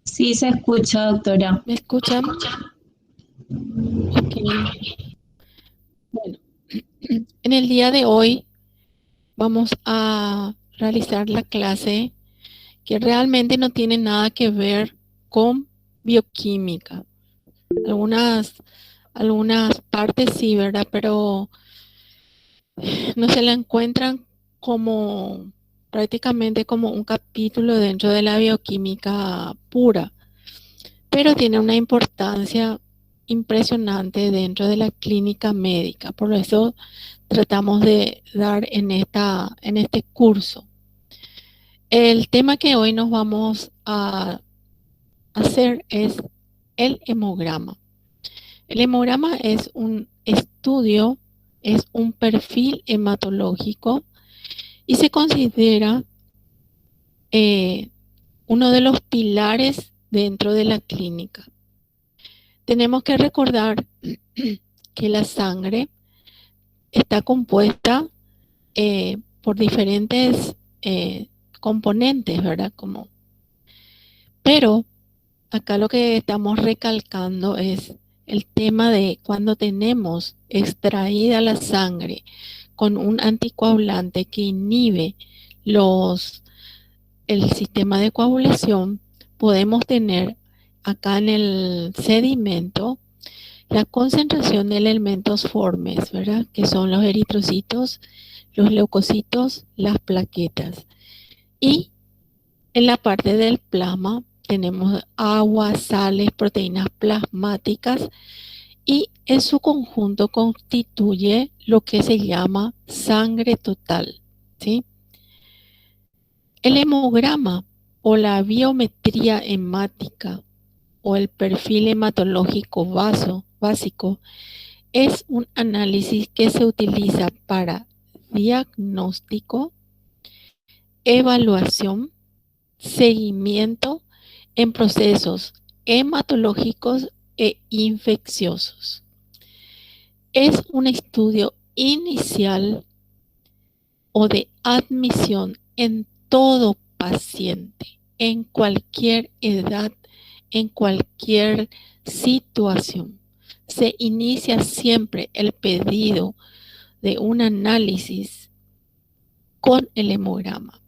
Sí, se escucha, doctora. ¿Me escuchan? Ok. Bueno, en el día de hoy vamos a realizar la clase que realmente no tiene nada que ver con bioquímica. Algunas, algunas partes sí, ¿verdad? Pero no se la encuentran como prácticamente como un capítulo dentro de la bioquímica pura, pero tiene una importancia impresionante dentro de la clínica médica. Por eso tratamos de dar en este curso. El tema que hoy nos vamos a hacer es el hemograma. El hemograma es un estudio, es un perfil hematológico y se considera eh, uno de los pilares dentro de la clínica. Tenemos que recordar que la sangre está compuesta por diferentes componentes, ¿verdad? Pero acá lo que estamos recalcando es el tema de cuando tenemos extraída la sangre con un anticoagulante que inhibe los, el sistema de coagulación, podemos tener acá en el sedimento la concentración de elementos formes, ¿verdad? Que son los eritrocitos, los leucocitos, las plaquetas. Y en la parte del plasma tenemos agua, sales, proteínas plasmáticas y en su conjunto constituye lo que se llama sangre total, ¿sí? El hemograma o la biometría hemática o el perfil hematológico básico es un análisis que se utiliza para diagnóstico, evaluación, seguimiento en procesos hematológicos e infecciosos. Es un estudio inicial o de admisión en todo paciente, en cualquier edad, en cualquier situación. Se inicia siempre el pedido de un análisis con el hemograma.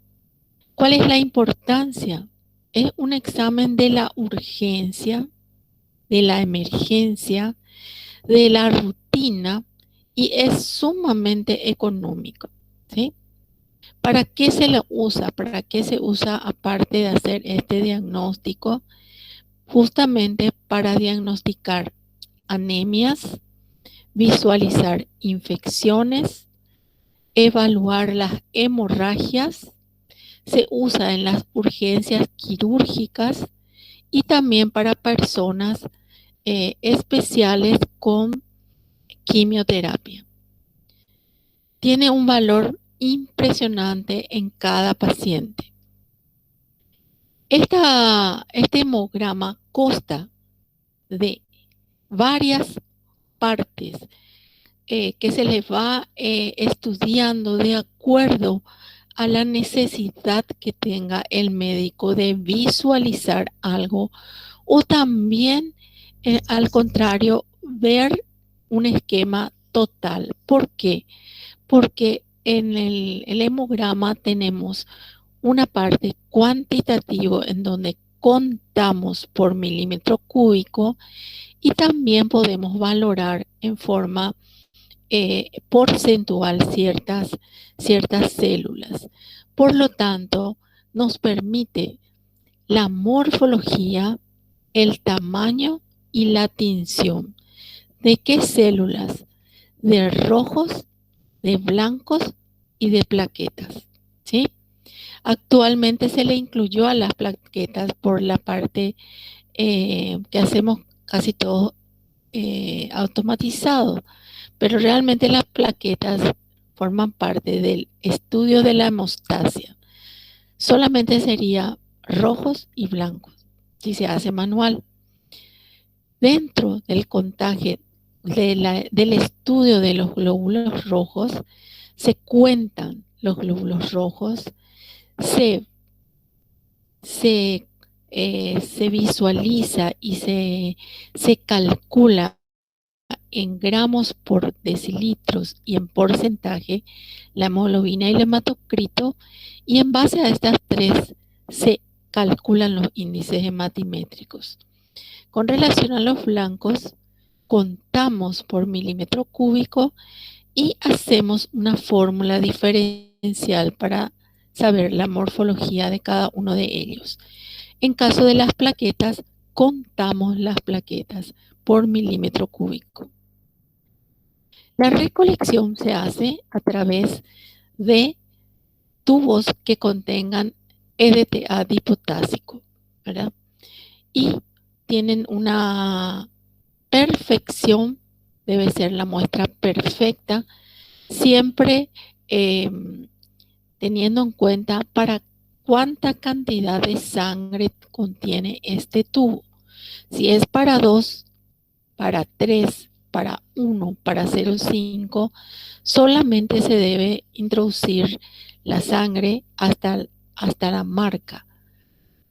¿Cuál es la importancia? Es un examen de la urgencia, de la emergencia, de la rutina y es sumamente económico. ¿Sí? ¿Para qué se lo usa? ¿Para qué se usa aparte de hacer este diagnóstico? Justamente para diagnosticar anemias, visualizar infecciones, evaluar las hemorragias, se usa en las urgencias quirúrgicas y también para personas especiales con quimioterapia. Tiene un valor impresionante en cada paciente. Este hemograma consta de varias partes que se les va estudiando de acuerdo a la necesidad que tenga el médico de visualizar algo o también, al contrario, ver un esquema total. ¿Por qué? Porque en el hemograma tenemos una parte cuantitativo en donde contamos por milímetro cúbico y también podemos valorar en forma porcentual ciertas células. Por lo tanto, nos permite la morfología, el tamaño y la tinción. ¿De qué células? De rojos, de blancos y de plaquetas. ¿Sí? Actualmente se le incluyó a las plaquetas por la parte que hacemos casi todo automatizado, pero realmente las plaquetas forman parte del estudio de la hemostasia. Solamente sería rojos y blancos si se hace manual. Dentro del contagio del estudio de los glóbulos rojos, se cuentan los glóbulos rojos, se, se se visualiza y se calcula en gramos por decilitros y en porcentaje la hemoglobina y el hematocrito, y en base a estas tres se calculan los índices hematimétricos. Con relación a los blancos, contamos por milímetro cúbico y hacemos una fórmula diferencial para saber la morfología de cada uno de ellos. En caso de las plaquetas, contamos las plaquetas por milímetro cúbico. La recolección se hace a través de tubos que contengan EDTA dipotásico, ¿verdad? Y tienen una perfección, debe ser la muestra perfecta, siempre teniendo en cuenta para cuánta cantidad de sangre contiene este tubo. Si es para 2, para 3, para 1, para 0,5, solamente se debe introducir la sangre hasta la marca,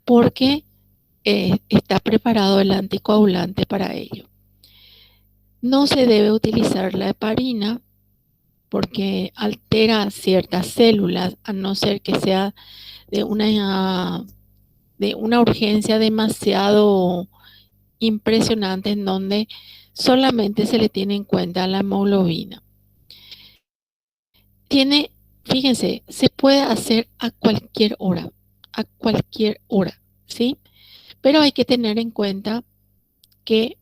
porque está preparado el anticoagulante para ello. No se debe utilizar la heparina porque altera ciertas células, a no ser que sea de una urgencia demasiado impresionante, en donde solamente se le tiene en cuenta la hemoglobina. Fíjense, se puede hacer a cualquier hora, ¿sí? Pero hay que tener en cuenta que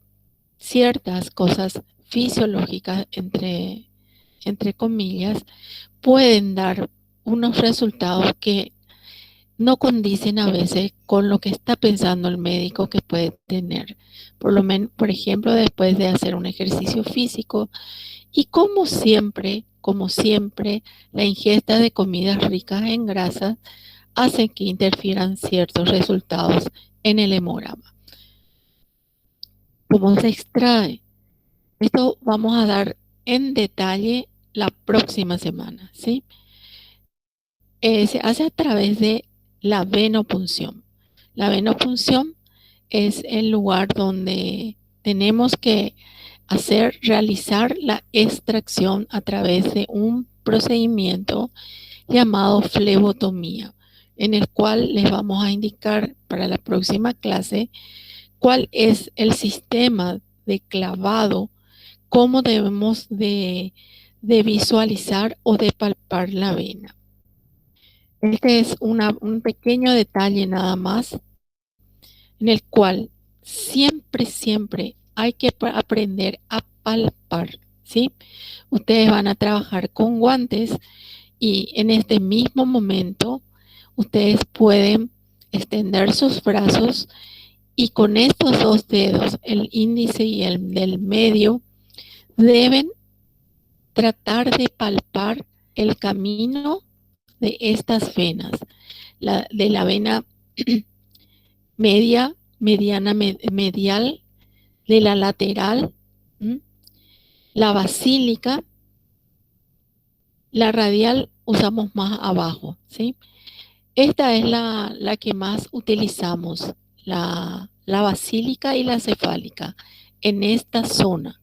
ciertas cosas fisiológicas, entre comillas, pueden dar unos resultados que no condicen a veces con lo que está pensando el médico que puede tener. Por ejemplo, después de hacer un ejercicio físico. Y como siempre, la ingesta de comidas ricas en grasas hace que interfieran ciertos resultados en el hemograma. ¿Cómo se extrae? Esto vamos a dar en detalle la próxima semana, ¿sí? Se hace a través de la venopunción. La venopunción es el lugar donde tenemos que realizar la extracción a través de un procedimiento llamado flebotomía, en el cual les vamos a indicar para la próxima clase cuál es el sistema de clavado, cómo debemos de visualizar o de palpar la vena. Este es un pequeño detalle nada más, en el cual siempre hay que aprender a palpar, ¿sí? Ustedes van a trabajar con guantes y en este mismo momento ustedes pueden extender sus brazos y con estos dos dedos, el índice y el del medio, deben tratar de palpar el camino de estas venas, de la vena mediana, medial, de la lateral, la basílica, la radial usamos más abajo, ¿sí? Esta es la que más utilizamos, la basílica y la cefálica en esta zona,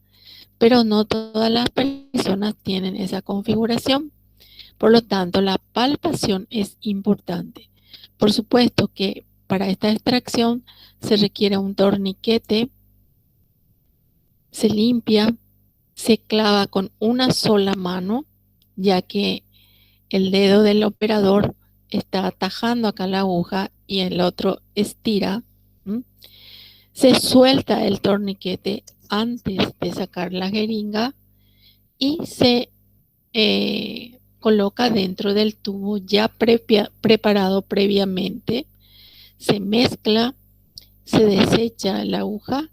pero no todas las personas tienen esa configuración. Por lo tanto, la palpación es importante. Por supuesto que para esta extracción se requiere un torniquete, se limpia, se clava con una sola mano, ya que el dedo del operador está atajando acá la aguja y el otro estira. Se suelta el torniquete antes de sacar la jeringa y se coloca dentro del tubo ya preparado previamente, se mezcla, se desecha la aguja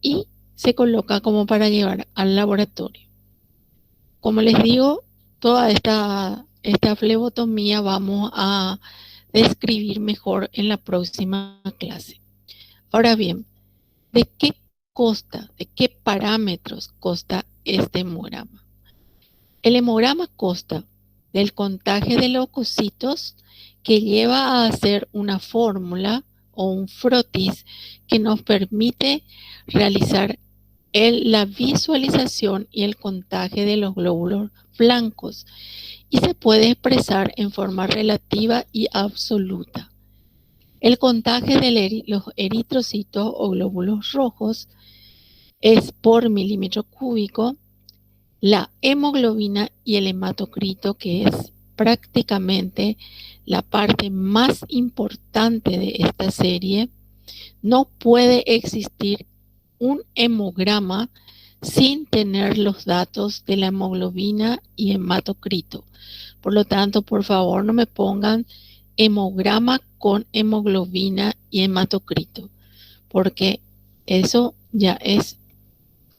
y se coloca como para llevar al laboratorio. Como les digo, toda esta flebotomía vamos a describir mejor en la próxima clase. Ahora bien, ¿de qué consta, de qué parámetros consta este hemograma? El hemograma consta del contaje de leucocitos, que lleva a hacer una fórmula o un frotis que nos permite realizar la visualización y el contaje de los glóbulos blancos y se puede expresar en forma relativa y absoluta. El contaje de los eritrocitos o glóbulos rojos es por milímetro cúbico, la hemoglobina y el hematocrito, que es prácticamente la parte más importante de esta serie. No puede existir un hemograma sin tener los datos de la hemoglobina y hematocrito. Por lo tanto, por favor, no me pongan hemograma con hemoglobina y hematocrito, porque eso ya es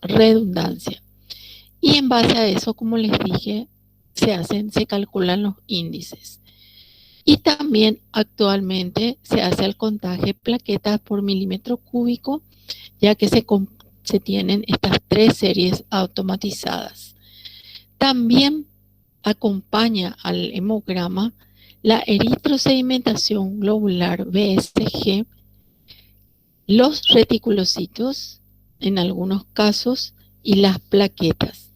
redundancia. Y en base a eso, como les dije, se calculan los índices. Y también actualmente se hace el contaje de plaquetas por milímetro cúbico, ya que se tienen estas 3 series automatizadas. También acompaña al hemograma la eritrosedimentación globular BSG, los reticulocitos en algunos casos y las plaquetas.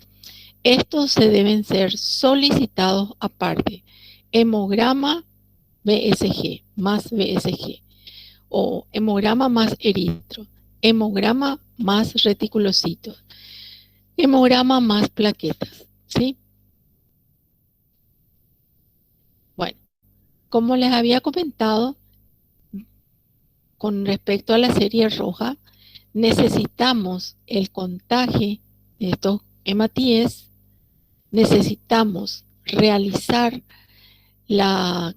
Estos se deben ser solicitados aparte. Hemograma BSG más BSG o hemograma más eritro, hemograma más reticulocitos, hemograma más plaquetas, ¿sí? Bueno, como les había comentado, con respecto a la serie roja, necesitamos el contaje de estos hematíes, necesitamos realizar la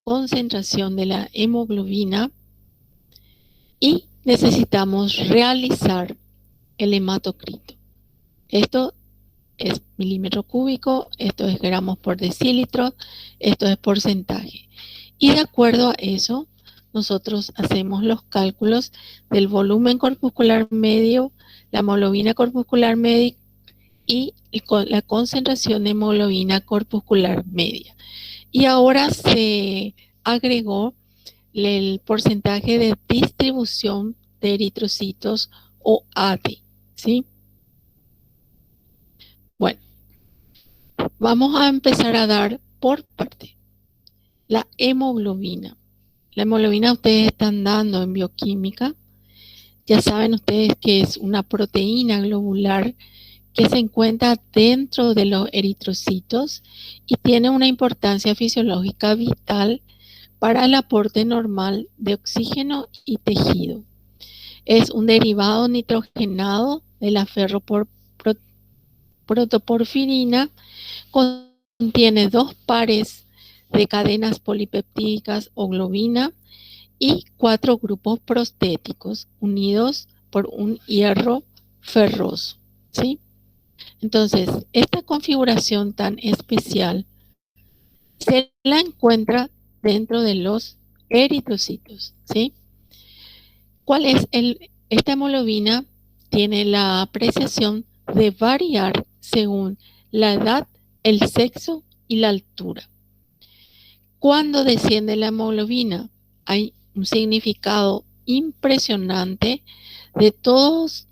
concentración de la hemoglobina y necesitamos realizar el hematocrito. Esto es milímetro cúbico, esto es gramos por decilitro, esto es porcentaje. Y de acuerdo a eso, nosotros hacemos los cálculos del volumen corpuscular medio, la hemoglobina corpuscular media y la concentración de hemoglobina corpuscular media. Y ahora se agregó el porcentaje de distribución de eritrocitos o AD, ¿sí? Bueno, vamos a empezar a dar por parte. La hemoglobina. La hemoglobina ustedes están dando en bioquímica. Ya saben ustedes que es una proteína globular que se encuentra dentro de los eritrocitos y tiene una importancia fisiológica vital para el aporte normal de oxígeno y tejido. Es un derivado nitrogenado de la protoporfirina, contiene 2 pares de cadenas polipeptídicas o globina y 4 grupos prostéticos unidos por un hierro ferroso, ¿sí? Entonces, esta configuración tan especial se la encuentra dentro de los eritrocitos, ¿sí? ¿Cuál es esta hemoglobina? Tiene la apreciación de variar según la edad, el sexo y la altura. Cuando desciende la hemoglobina, hay un significado impresionante de todas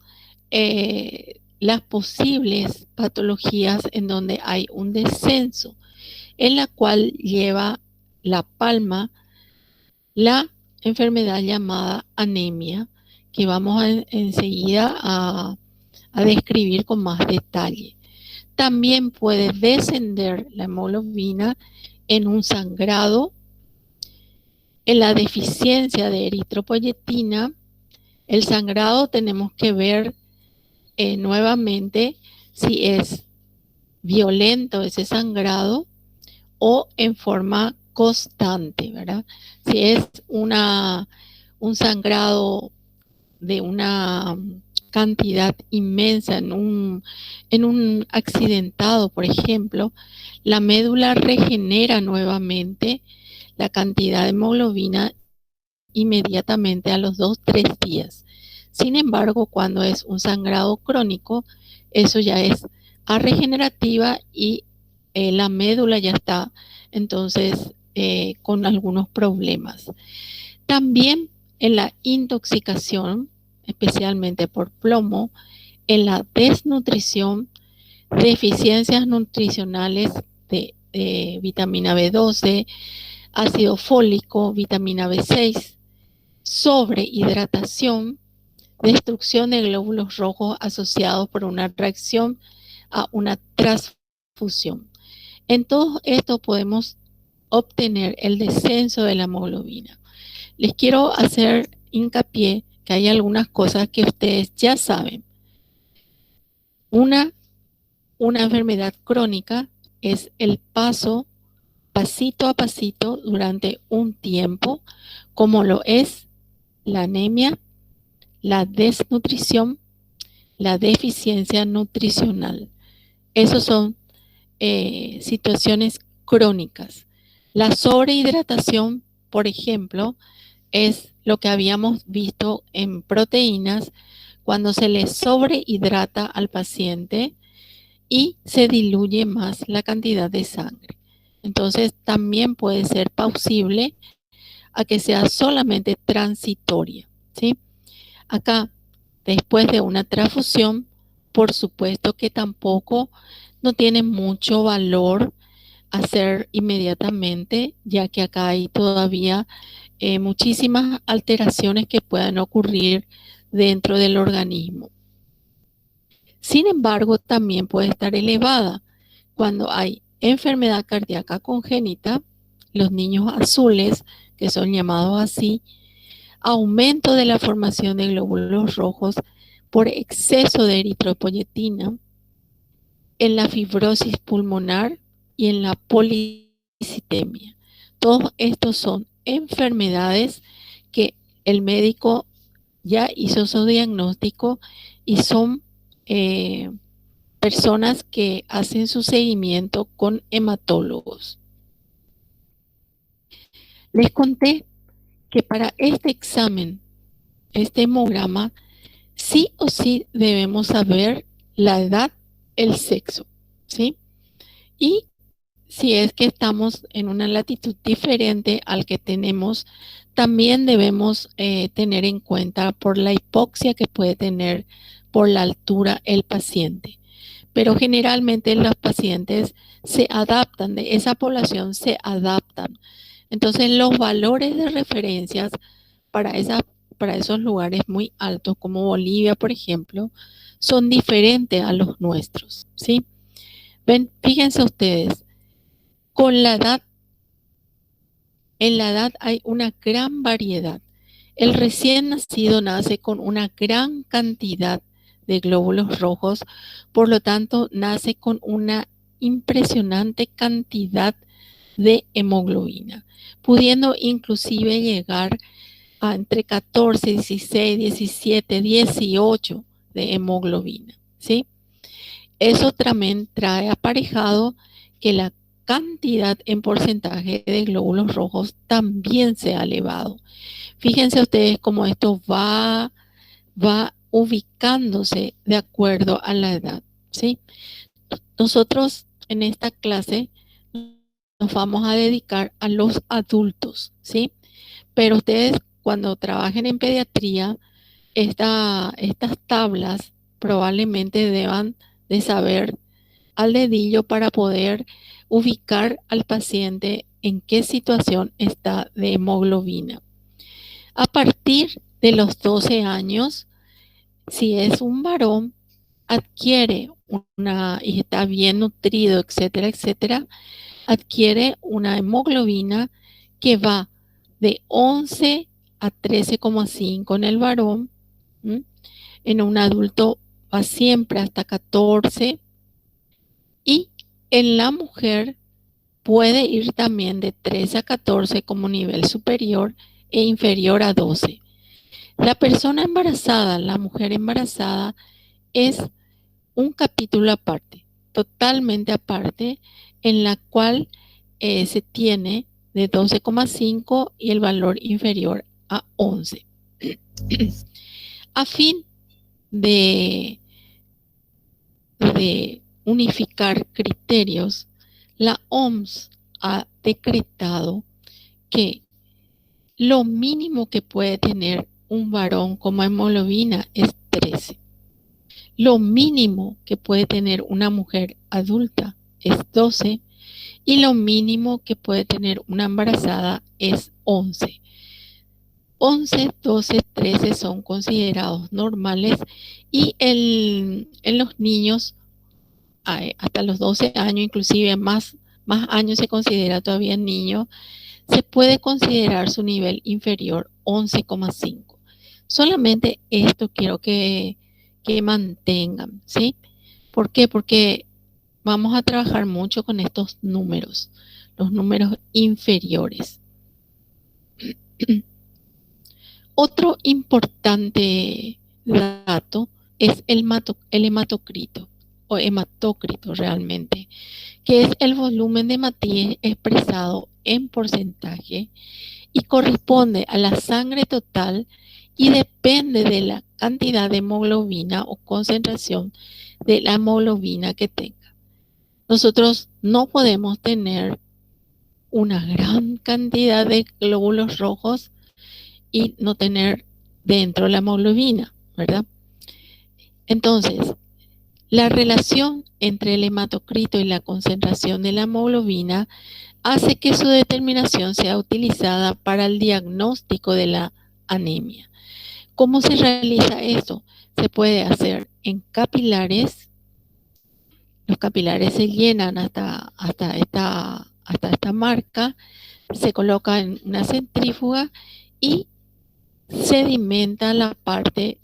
las posibles patologías en donde hay un descenso, en la cual lleva la palma la enfermedad llamada anemia, que vamos enseguida a describir con más detalle. También puede descender la hemoglobina en un sangrado, en la deficiencia de eritropoyetina. El sangrado tenemos que ver nuevamente si es violento ese sangrado o en forma constante, ¿verdad? Si es un sangrado de una cantidad inmensa en un accidentado, por ejemplo, la médula regenera nuevamente la cantidad de hemoglobina inmediatamente a los 2-3 días. Sin embargo, cuando es un sangrado crónico, eso ya es arregenerativa y la médula ya está entonces con algunos problemas. También en la intoxicación, especialmente por plomo, en la desnutrición, deficiencias nutricionales de vitamina B12, ácido fólico, vitamina B6, sobrehidratación, destrucción de glóbulos rojos asociados por una reacción a una transfusión. En todo esto podemos obtener el descenso de la hemoglobina. Les quiero hacer hincapié que hay algunas cosas que ustedes ya saben. Una enfermedad crónica es el paso pasito a pasito durante un tiempo, como lo es la anemia, la desnutrición, la deficiencia nutricional. Esas son situaciones crónicas. La sobrehidratación, por ejemplo, es lo que habíamos visto en proteínas cuando se le sobrehidrata al paciente y se diluye más la cantidad de sangre. Entonces también puede ser plausible a que sea solamente transitoria, ¿sí? Acá, después de una transfusión, por supuesto que tampoco no tiene mucho valor hacer inmediatamente, ya que acá hay todavía muchísimas alteraciones que puedan ocurrir dentro del organismo. Sin embargo, también puede estar elevada cuando hay enfermedad cardíaca congénita, los niños azules, que son llamados así, aumento de la formación de glóbulos rojos por exceso de eritropoyetina, en la fibrosis pulmonar y en la policitemia. Todos estos son enfermedades que el médico ya hizo su diagnóstico y son personas que hacen su seguimiento con hematólogos. Les conté que para este examen, este hemograma, sí o sí debemos saber la edad, el sexo, ¿sí? Y si es que estamos en una latitud diferente al que tenemos, también debemos tener en cuenta por la hipoxia que puede tener por la altura el paciente. Pero generalmente los pacientes se adaptan, de esa población se adaptan. Entonces los valores de referencias para esos lugares muy altos, como Bolivia, por ejemplo, son diferentes a los nuestros, ¿sí? Ven, fíjense ustedes, con la edad, en la edad hay una gran variedad. El recién nacido nace con una gran cantidad de glóbulos rojos, por lo tanto, nace con una impresionante cantidad de hemoglobina, pudiendo inclusive llegar a entre 14, 16, 17, 18 de hemoglobina, ¿sí? Eso también trae aparejado que la cantidad en porcentaje de glóbulos rojos también se ha elevado. Fíjense ustedes cómo esto va ubicándose de acuerdo a la edad, ¿sí? Nosotros en esta clase nos vamos a dedicar a los adultos, ¿sí? Pero ustedes cuando trabajen en pediatría, estas tablas probablemente deban de saber al dedillo para poder ubicar al paciente en qué situación está de hemoglobina. A partir de los 12 años, si es un varón, adquiere y está bien nutrido, etcétera, etcétera, adquiere una hemoglobina que va de 11 a 13,5 en el varón. En un adulto va siempre hasta 14 y en la mujer puede ir también de 13 a 14 como nivel superior e inferior a 12. La persona embarazada, la mujer embarazada, es un capítulo aparte, totalmente aparte, en la cual se tiene de 12,5 y el valor inferior a 11. A fin de unificar criterios, la OMS ha decretado que Lo mínimo que puede tener un varón como hemoglobina es 13. Lo mínimo que puede tener una mujer adulta es 12 y lo mínimo que puede tener una embarazada es 11. 11, 12, 13 son considerados normales y en los niños hasta los 12 años, inclusive más años se considera todavía niño, se puede considerar su nivel inferior 11,5. Solamente esto quiero que mantengan, ¿sí? ¿Por qué? Porque vamos a trabajar mucho con estos números, los números inferiores. Otro importante dato es el hematocrito o hematócrito realmente, que es el volumen de matriz expresado en porcentaje y corresponde a la sangre total y depende de la cantidad de hemoglobina o concentración de la hemoglobina que tenga. Nosotros no podemos tener una gran cantidad de glóbulos rojos y no tener dentro la hemoglobina, ¿verdad? Entonces, la relación entre el hematocrito y la concentración de la hemoglobina hace que su determinación sea utilizada para el diagnóstico de la anemia. ¿Cómo se realiza esto? Se puede hacer en capilares. Los capilares se llenan hasta esta marca, se coloca en una centrífuga y sedimenta la parte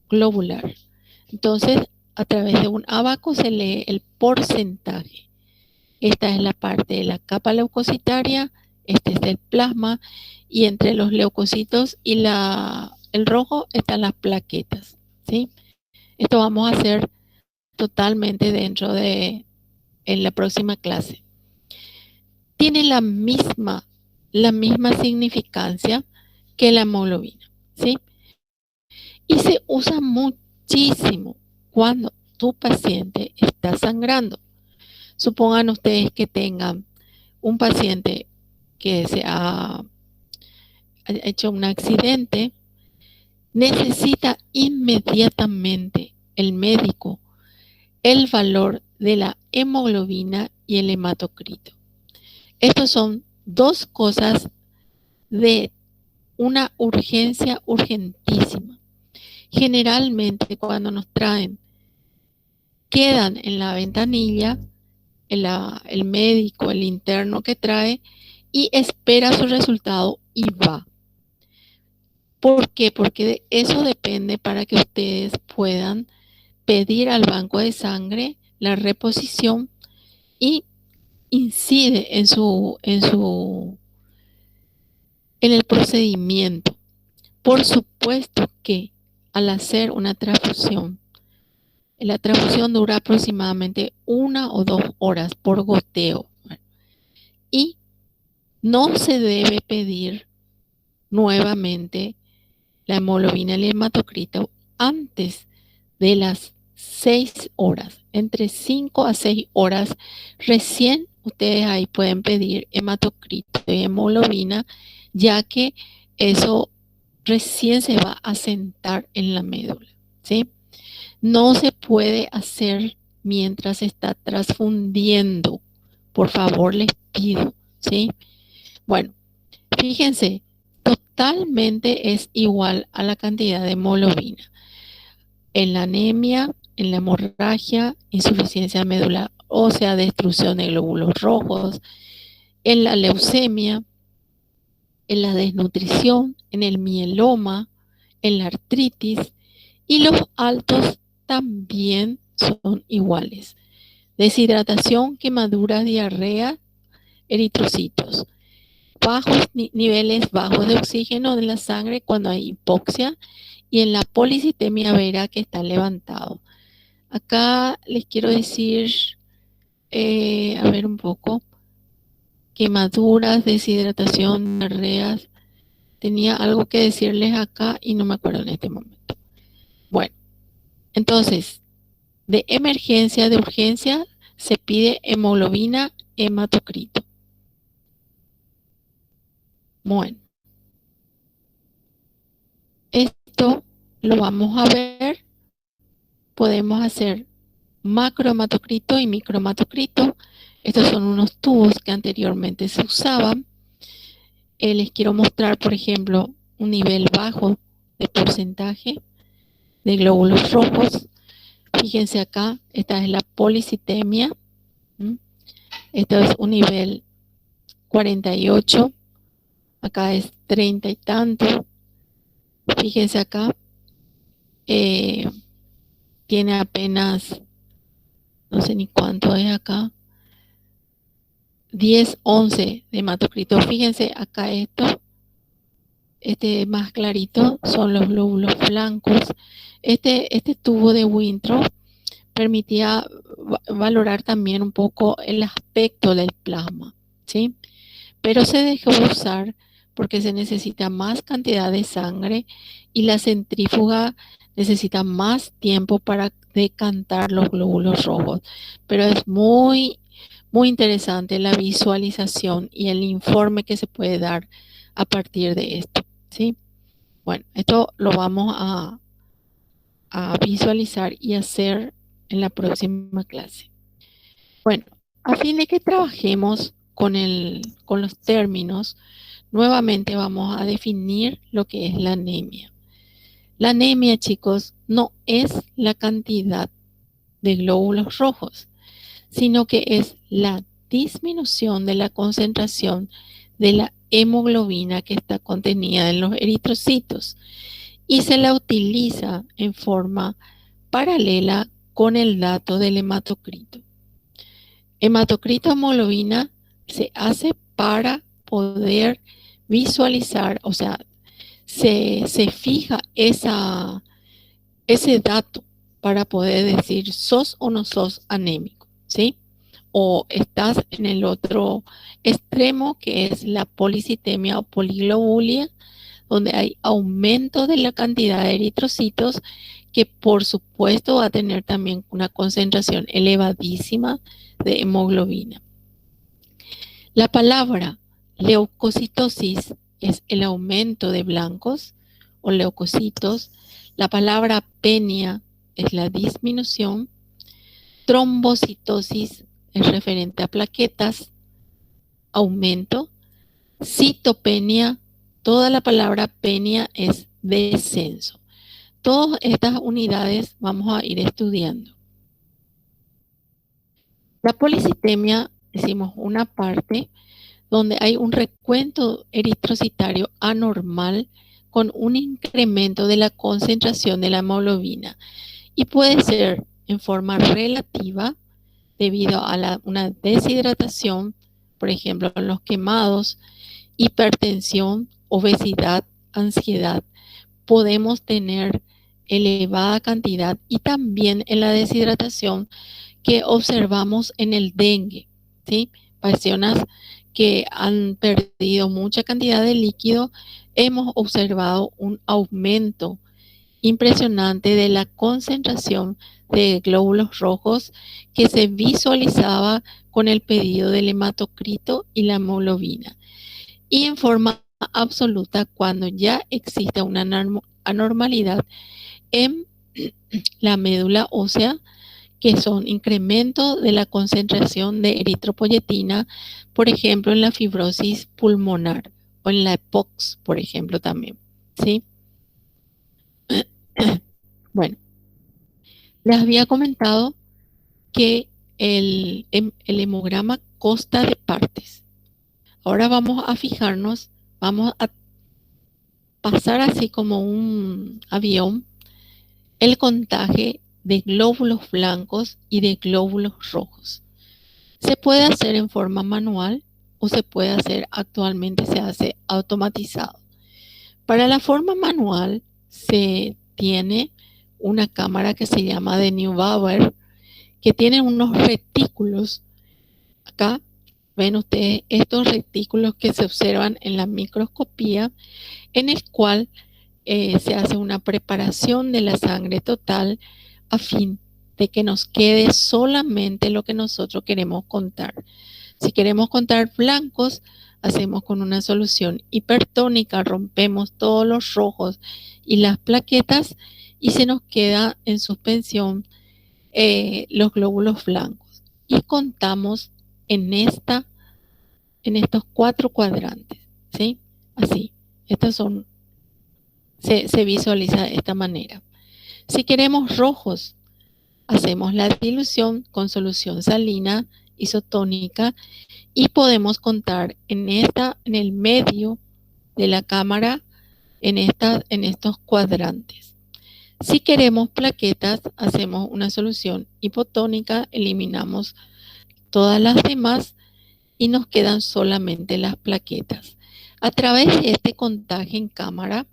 globular. Entonces, a través de un abaco se lee el porcentaje. Esta es la parte de la capa leucocitaria, este es el plasma, y entre los leucocitos y el rojo están las plaquetas, ¿sí? Esto vamos a hacer totalmente en la próxima clase. Tiene la misma significancia que la hemoglobina, ¿sí? Y se usa muchísimo cuando tu paciente está sangrando. Supongan ustedes que tengan un paciente que se ha hecho un accidente, necesita inmediatamente el médico el valor de la hemoglobina y el hematocrito. Estos son dos cosas de una urgencia urgentísima. Generalmente cuando nos traen, quedan en la ventanilla el médico, el interno que trae y espera su resultado y va. ¿Por qué? Porque eso depende para que ustedes puedan pedir al banco de sangre la reposición y incide en el procedimiento. Por supuesto que al hacer una transfusión, la transfusión dura aproximadamente 1 o 2 horas por goteo y no se debe pedir nuevamente la hemoglobina y el hematocrito antes de las 6 horas. Entre 5 a 6 horas recién ustedes ahí pueden pedir hematocrito y hemoglobina, ya que eso recién se va a sentar en la médula, ¿sí? No se puede hacer mientras está transfundiendo. Por favor, les pido, ¿sí? Bueno, fíjense, totalmente es igual a la cantidad de hemoglobina. En la anemia, en la hemorragia, insuficiencia medular ósea, destrucción de glóbulos rojos, en la leucemia, en la desnutrición, en el mieloma, en la artritis, y los altos también son iguales. Deshidratación, quemaduras, diarrea, eritrocitos. Niveles bajos de oxígeno de la sangre cuando hay hipoxia y en la policitemia vera que está levantado. Acá les quiero decir, a ver un poco, quemaduras, deshidratación, diarreas. Tenía algo que decirles acá y no me acuerdo en este momento. Bueno, entonces, de emergencia, de urgencia, se pide hemoglobina, hematocrito. Bueno, lo vamos a ver. Podemos hacer macrohematocrito y microhematocrito. Estos son unos tubos que anteriormente se usaban. Les quiero mostrar, por ejemplo, un nivel bajo de porcentaje de glóbulos rojos. Fíjense acá, esta es la policitemia. Esto es un nivel 48. Acá es 30 y tanto. Fíjense acá. Tiene apenas, no sé ni cuánto es acá. 10, 11 de hematocrito. Fíjense acá esto. Este más clarito son los glóbulos blancos. Este tubo de Wintrow permitía valorar también un poco el aspecto del plasma, ¿sí? Pero se dejó de usar porque se necesita más cantidad de sangre y la centrífuga necesita más tiempo para decantar los glóbulos rojos. Pero es muy, muy interesante la visualización y el informe que se puede dar a partir de esto, ¿sí? Bueno, esto lo vamos a visualizar y hacer en la próxima clase. Bueno, a fin de que trabajemos con los términos, nuevamente vamos a definir lo que es la anemia. La anemia, chicos, no es la cantidad de glóbulos rojos, sino que es la disminución de la concentración de la hemoglobina que está contenida en los eritrocitos y se la utiliza en forma paralela con el dato del hematocrito. Hematocrito hemoglobina se hace para poder visualizar, o sea, se fija ese dato para poder decir sos o no sos anémico, ¿sí? O estás en el otro extremo que es la policitemia o poliglobulia, donde hay aumento de la cantidad de eritrocitos que por supuesto va a tener también una concentración elevadísima de hemoglobina. La palabra leucocitosis es el aumento de blancos o leucocitos. La palabra penia es la disminución. Trombocitosis es referente a plaquetas, aumento. Citopenia, toda la palabra penia es descenso. Todas estas unidades vamos a ir estudiando. La policitemia, decimos una parte donde hay un recuento eritrocitario anormal con un incremento de la concentración de la hemoglobina y puede ser en forma relativa debido a una deshidratación, por ejemplo, en los quemados, hipertensión, obesidad, ansiedad. Podemos tener elevada cantidad y también en la deshidratación que observamos en el dengue, ¿sí? Personas que han perdido mucha cantidad de líquido, hemos observado un aumento impresionante de la concentración de glóbulos rojos que se visualizaba con el pedido del hematocrito y la hemoglobina. Y en forma absoluta cuando ya existe una anormalidad en la médula ósea, que son incrementos de la concentración de eritropoyetina, por ejemplo, en la fibrosis pulmonar o en la EPOX, por ejemplo, también, ¿sí? Bueno, les había comentado que el hemograma consta de partes. Ahora vamos a fijarnos, vamos a pasar así como un avión el contaje de glóbulos blancos y de glóbulos rojos. Se puede hacer en forma manual o se puede hacer, actualmente se hace automatizado. Para la forma manual se tiene una cámara que se llama de Neubauer, que tiene unos retículos. Acá ven ustedes estos retículos que se observan en la microscopía, en el cual se hace una preparación de la sangre total a fin de que nos quede solamente lo que nosotros queremos contar. Si queremos contar blancos, hacemos con una solución hipertónica, rompemos todos los rojos y las plaquetas y se nos queda en suspensión los glóbulos blancos. Y contamos en estos 4 cuadrantes, ¿sí? Así, se visualiza de esta manera. Si queremos rojos, hacemos la dilución con solución salina isotónica y podemos contar en el medio de la cámara en estos cuadrantes. Si queremos plaquetas, hacemos una solución hipotónica, eliminamos todas las demás y nos quedan solamente las plaquetas. A través de este contaje en cámara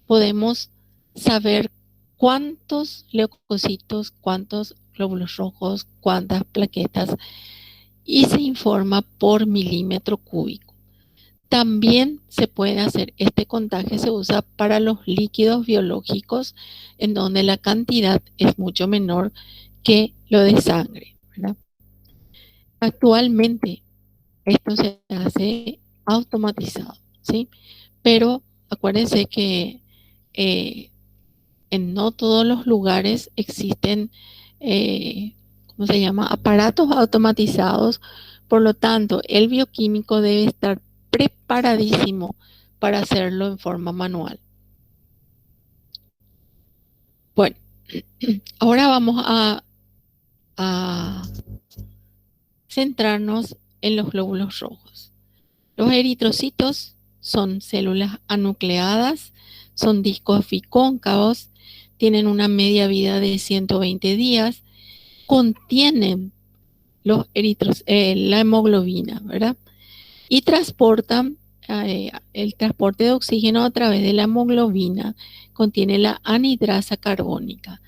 podemos saber cuántos leucocitos, cuántos glóbulos rojos, cuántas plaquetas y se informa por milímetro cúbico. También se puede hacer, este contaje se usa para los líquidos biológicos en donde la cantidad es mucho menor que lo de sangre, ¿verdad? Actualmente esto se hace automatizado, ¿sí? Pero acuérdense que en no todos los lugares existen, ¿cómo se llama? Aparatos automatizados. Por lo tanto, el bioquímico debe estar preparadísimo para hacerlo en forma manual. Bueno, ahora vamos a centrarnos en los glóbulos rojos. Los eritrocitos son células anucleadas, son discos bicóncavos, tienen una media vida de 120 días, contienen la hemoglobina, ¿verdad? Y transportan el transporte de oxígeno a través de la hemoglobina, contiene la anhidrasa carbónica.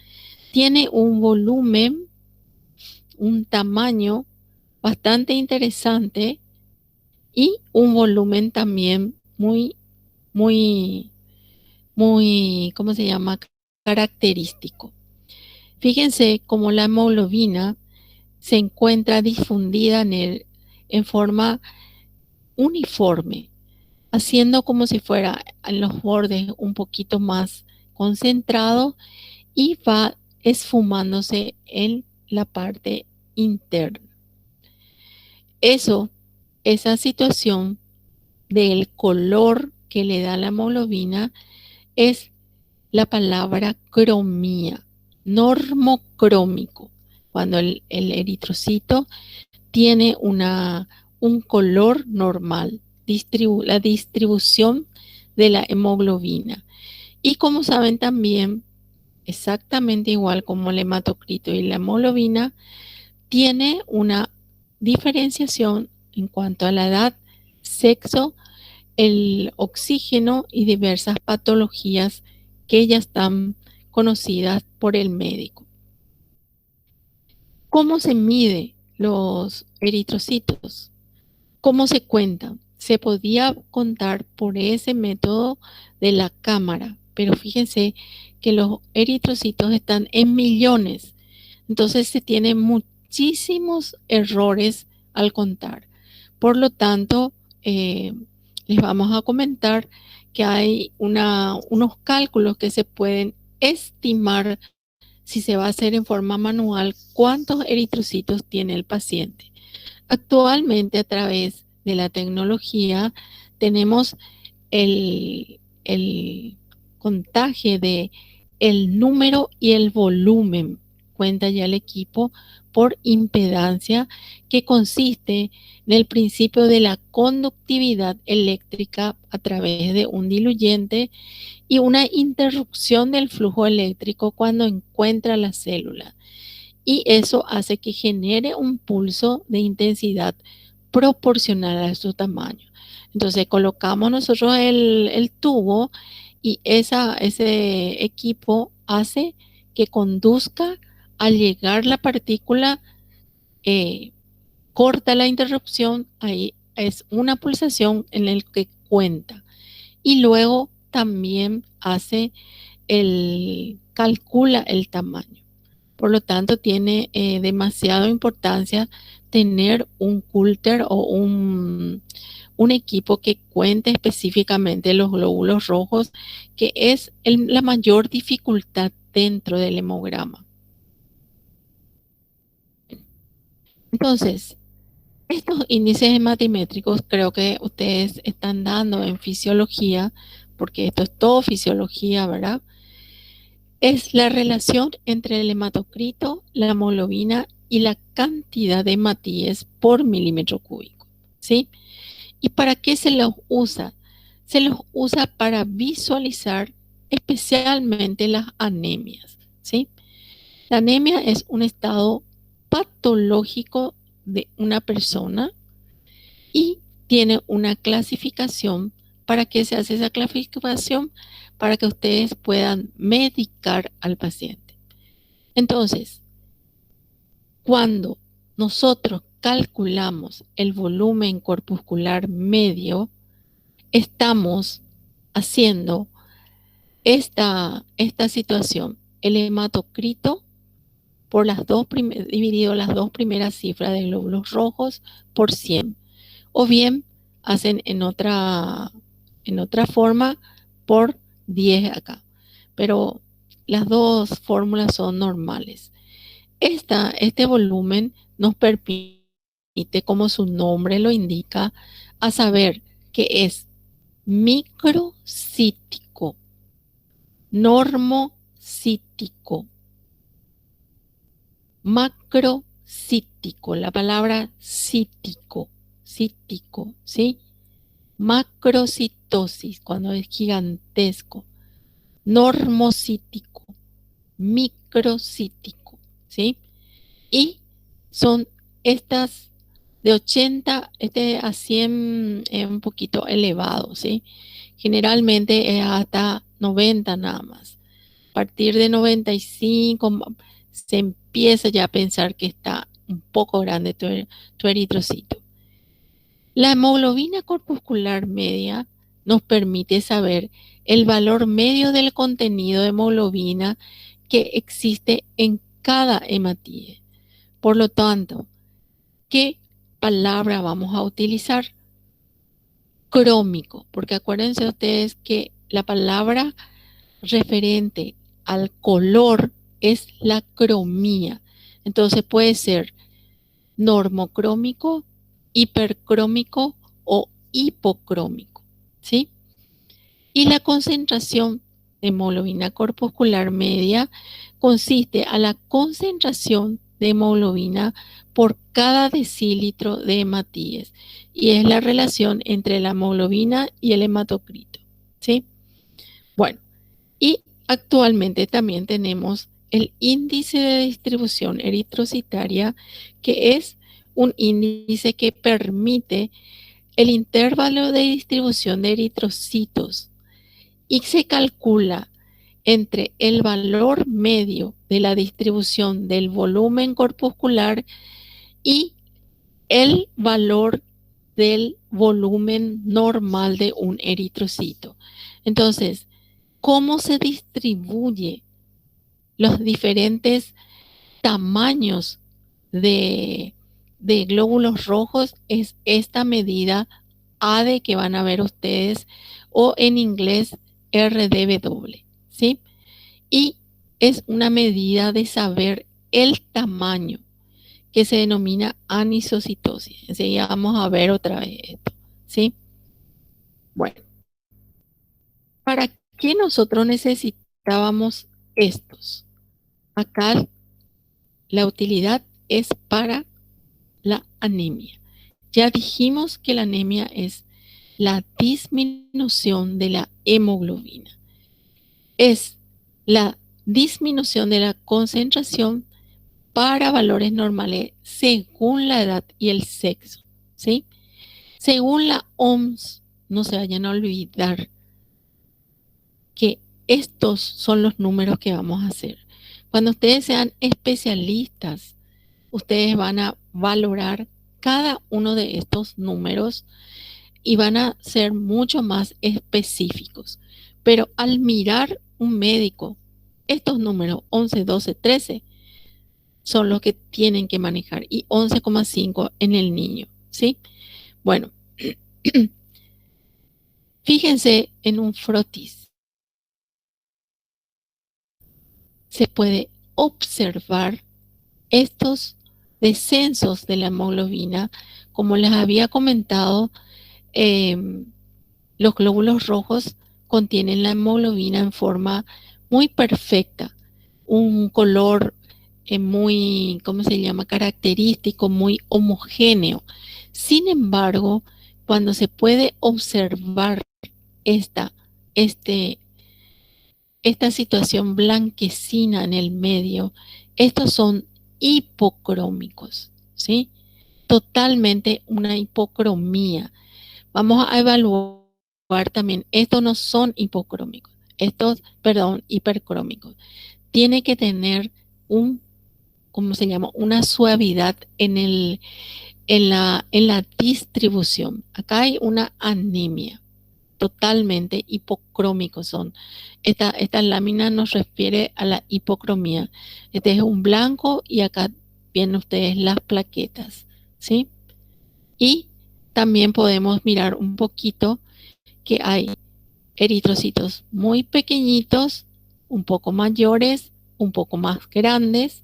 Tiene un volumen, un tamaño bastante interesante y un volumen también muy, ¿cómo se llama? Característico. Fíjense cómo la hemoglobina se encuentra difundida en forma uniforme, haciendo como si fuera en los bordes un poquito más concentrado y va esfumándose en la parte interna. Esa situación del color que le da la hemoglobina es la palabra cromía, normocrómico, cuando el eritrocito tiene un color normal, la distribución de la hemoglobina. Y como saben también, exactamente igual como el hematocrito y la hemoglobina, tiene una diferenciación en cuanto a la edad, sexo, el oxígeno y diversas patologías que ya están conocidas por el médico. ¿Cómo se mide los eritrocitos? ¿Cómo se cuentan? Se podía contar por ese método de la cámara, pero fíjense que los eritrocitos están en millones, entonces se tienen muchísimos errores al contar. Por lo tanto, les vamos a comentar que hay unos cálculos que se pueden estimar si se va a hacer en forma manual cuántos eritrocitos tiene el paciente. Actualmente, a través de la tecnología, tenemos el contaje de el número y el volumen, cuenta ya el equipo, por impedancia, que consiste en el principio de la conductividad eléctrica a través de un diluyente y una interrupción del flujo eléctrico cuando encuentra la célula. Y eso hace que genere un pulso de intensidad proporcional a su tamaño. Entonces colocamos nosotros el tubo y ese equipo hace que conduzca al llegar la partícula, corta la interrupción, ahí es una pulsación en el que cuenta. Y luego también calcula el tamaño. Por lo tanto, tiene demasiada importancia tener un cúlter o un equipo que cuente específicamente los glóbulos rojos, que es la mayor dificultad dentro del hemograma. Entonces, estos índices hematimétricos creo que ustedes están dando en fisiología, porque esto es todo fisiología, ¿verdad? Es la relación entre el hematocrito, la hemoglobina y la cantidad de hematíes por milímetro cúbico, ¿sí? ¿Y para qué se los usa? Se los usa para visualizar especialmente las anemias, ¿sí? La anemia es un estado patológico de una persona y tiene una clasificación. ¿Para qué se hace esa clasificación? Para que ustedes puedan medicar al paciente. Entonces, cuando nosotros calculamos el volumen corpuscular medio, estamos haciendo esta situación, el hematocrito por dividido las dos primeras cifras de glóbulos rojos por 100, o bien hacen en otra forma por 10 acá, pero las dos fórmulas son normales. Este volumen nos permite, como su nombre lo indica, a saber que es microcítico, normocítico, macrocítico, la palabra cítico, ¿sí? Macrocitosis, cuando es gigantesco, normocítico, microcítico, ¿sí? Y son estas de 80 a 100 es un poquito elevado, ¿sí? Generalmente es hasta 90 nada más. A partir de 95 se empieza ya a pensar que está un poco grande tu eritrocito. La hemoglobina corpuscular media nos permite saber el valor medio del contenido de hemoglobina que existe en cada hematíe. Por lo tanto, ¿qué palabra vamos a utilizar? Crómico, porque acuérdense ustedes que la palabra referente al color es la cromía. Entonces puede ser normocrómico, hipercrómico o hipocrómico, ¿sí? Y la concentración de hemoglobina corpuscular media consiste a la concentración de hemoglobina por cada decilitro de hematíes, y es la relación entre la hemoglobina y el hematocrito, ¿sí? Bueno, y actualmente también tenemos el índice de distribución eritrocitaria, que es un índice que permite el intervalo de distribución de eritrocitos y se calcula entre el valor medio de la distribución del volumen corpuscular y el valor del volumen normal de un eritrocito. Entonces, ¿cómo se distribuye los diferentes tamaños de glóbulos rojos? Es esta medida ADE que van a ver ustedes, o en inglés RDW, ¿sí? Y es una medida de saber el tamaño, que se denomina anisocitosis. Enseguida vamos a ver otra vez esto, ¿sí? Bueno, ¿para qué nosotros necesitábamos estos? Acá la utilidad es para la anemia. Ya dijimos que la anemia es la disminución de la hemoglobina. Es la disminución de la concentración para valores normales según la edad y el sexo, ¿sí? Según la OMS, no se vayan a olvidar que estos son los números que vamos a hacer. Cuando ustedes sean especialistas, ustedes van a valorar cada uno de estos números y van a ser mucho más específicos. Pero al mirar un médico, estos números 11, 12, 13 son los que tienen que manejar, y 11,5 en el niño, ¿sí? Bueno, Fíjense en un frotis. Se puede observar estos descensos de la hemoglobina. Como les había comentado, los glóbulos rojos contienen la hemoglobina en forma muy perfecta, un color muy, ¿cómo se llama?, característico, muy homogéneo. Sin embargo, cuando se puede observar esta, este, esta situación blanquecina en el medio, estos son hipocrómicos, ¿sí? Totalmente una hipocromía. Vamos a evaluar también, estos no son hipocrómicos, estos, perdón, hipercrómicos. Tiene que tener un, ¿cómo se llama?, una suavidad en la distribución. Acá hay una anemia, totalmente hipocrómicos son. Esta lámina nos refiere a la hipocromía. Este es un blanco y acá vienen ustedes las plaquetas, ¿sí? Y también podemos mirar un poquito que hay eritrocitos muy pequeñitos, un poco mayores, un poco más grandes,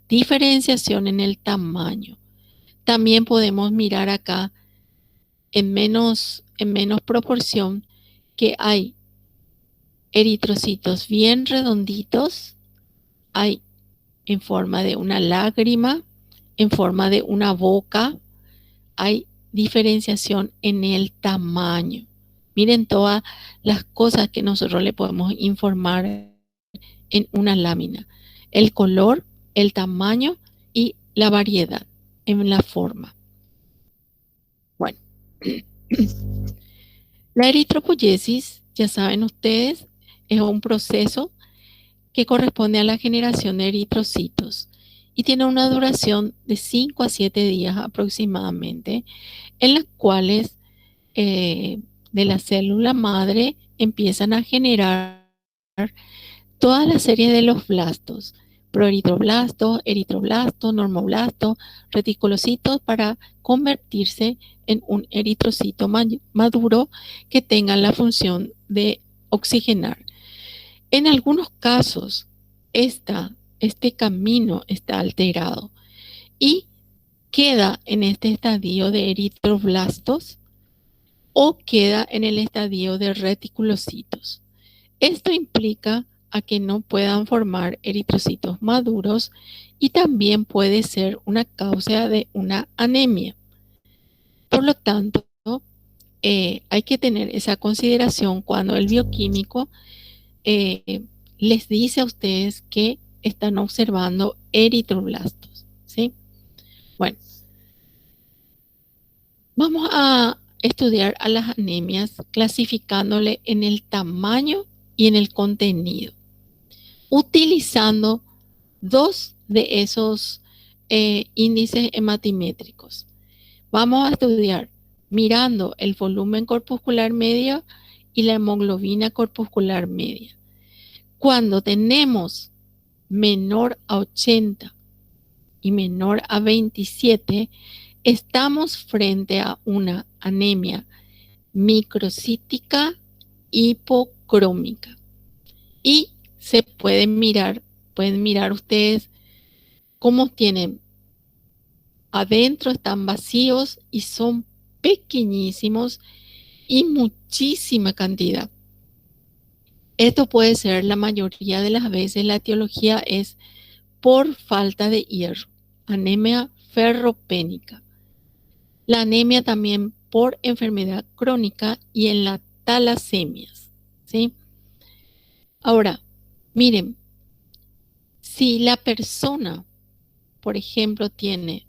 diferenciación en el tamaño. También podemos mirar acá en menos proporción que hay eritrocitos bien redonditos, hay en forma de una lágrima, en forma de una boca, hay diferenciación en el tamaño. Miren todas las cosas que nosotros le podemos informar en una lámina. El color, el tamaño y la variedad en la forma. Bueno, la eritropoyesis, ya saben ustedes, es un proceso que corresponde a la generación de eritrocitos y tiene una duración de 5 a 7 días aproximadamente, en las cuales de la célula madre empiezan a generar toda la serie de los blastos, proeritroblastos, eritroblastos, normoblastos, reticulocitos, para convertirse en un eritrocito maduro que tenga la función de oxigenar. En algunos casos, este camino está alterado y queda en este estadio de eritroblastos o queda en el estadio de reticulocitos. Esto implica a que no puedan formar eritrocitos maduros y también puede ser una causa de una anemia. Por lo tanto, hay que tener esa consideración cuando el bioquímico eh, les dice a ustedes que están observando eritroblastos, ¿sí? Bueno, vamos a estudiar a las anemias clasificándole en el tamaño y en el contenido, utilizando dos de esos índices hematimétricos. Vamos a estudiar mirando el volumen corpuscular medio y la hemoglobina corpuscular media. Cuando tenemos menor a 80 y menor a 27, estamos frente a una anemia microcítica hipocrómica. Y se pueden mirar ustedes cómo tienen adentro, están vacíos y son pequeñísimos y muchísima cantidad. Esto puede ser la mayoría de las veces, la etiología es por falta de hierro, anemia ferropénica. La anemia también por enfermedad crónica y en las talasemias, ¿sí? Ahora, miren, si la persona, por ejemplo, tiene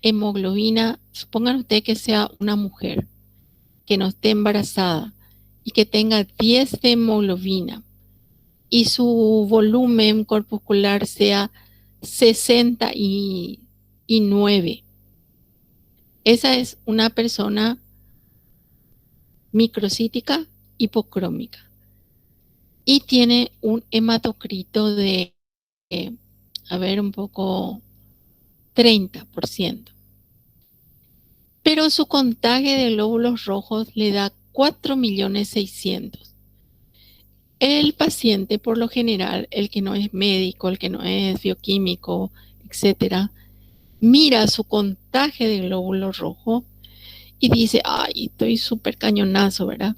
hemoglobina, supongan ustedes que sea una mujer que no esté embarazada y que tenga 10 de hemoglobina y su volumen corpuscular sea 69. Esa es una persona microcítica hipocrómica y tiene un hematocrito de, a ver, un poco 30%. pero su contagio de glóbulos rojos le da 4.600.000. El paciente, por lo general, el que no es médico, el que no es bioquímico, etcétera, mira su contagio de glóbulos rojos y dice, ay, estoy súper cañonazo, ¿verdad?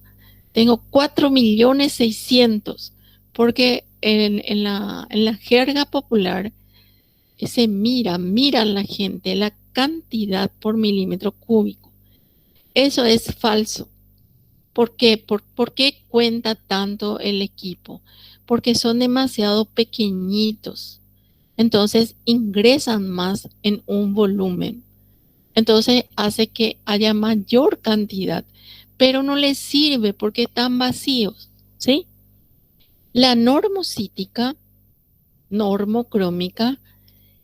Tengo 4.600.000, porque en la jerga popular se miran la gente, la cantidad por milímetro cúbico. Eso es falso. ¿Por qué? ¿Por qué cuenta tanto el equipo? Porque son demasiado pequeñitos. Entonces ingresan más en un volumen. Entonces hace que haya mayor cantidad, pero no les sirve porque están vacíos, ¿sí? La normocítica, normocrómica,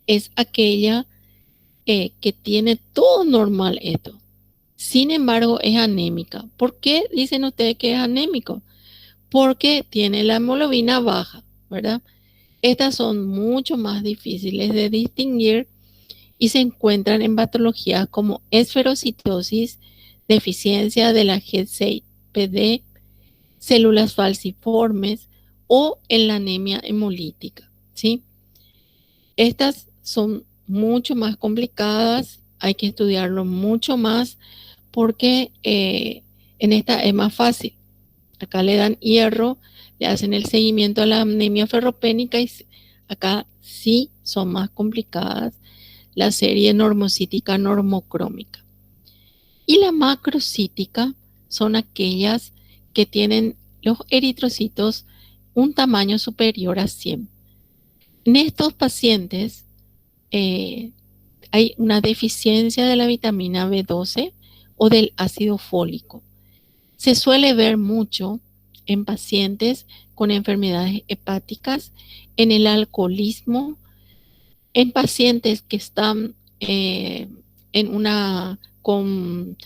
es aquella que tiene todo normal esto. Sin embargo, es anémica. ¿Por qué dicen ustedes que es anémico? Porque tiene la hemoglobina baja, ¿verdad? Estas son mucho más difíciles de distinguir y se encuentran en patologías como esferocitosis, deficiencia de la G6PD, células falciformes o en la anemia hemolítica, ¿sí? Estas son mucho más complicadas, hay que estudiarlo mucho más porque en esta es más fácil. Acá le dan hierro, le hacen el seguimiento a la anemia ferropénica y acá sí son más complicadas la serie normocítica normocrómica. Y la macrocítica son aquellas que tienen los eritrocitos un tamaño superior a 100. En estos pacientes hay una deficiencia de la vitamina B12 o del ácido fólico. Se suele ver mucho en pacientes con enfermedades hepáticas, en el alcoholismo, en pacientes que están en con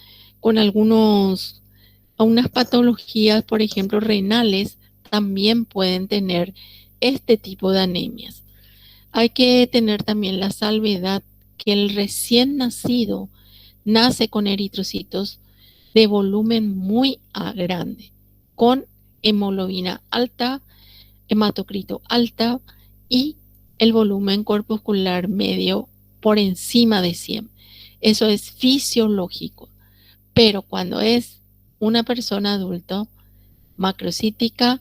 unas patologías, por ejemplo, renales, también pueden tener este tipo de anemias. Hay que tener también la salvedad que el recién nacido nace con eritrocitos de volumen muy grande, con hemoglobina alta, hematocrito alta y el volumen corpuscular medio por encima de 100. Eso es fisiológico. Pero cuando es una persona adulta, macrocítica,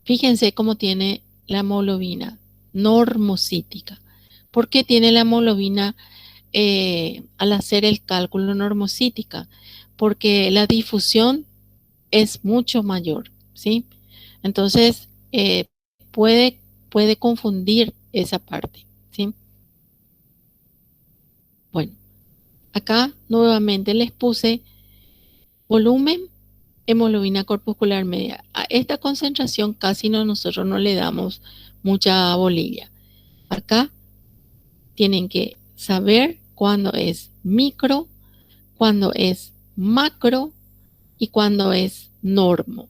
fíjense cómo tiene la hemoglobina normocítica. ¿Por qué tiene la hemoglobina al hacer el cálculo normocítica? Porque la difusión es mucho mayor, ¿sí? Entonces, puede, puede confundir esa parte, ¿sí? Bueno, acá nuevamente les puse volumen, hemoglobina corpuscular media. A esta concentración casi nosotros no le damos mucha bolilla. Acá tienen que saber cuándo es micro, cuándo es macro y cuándo es normo.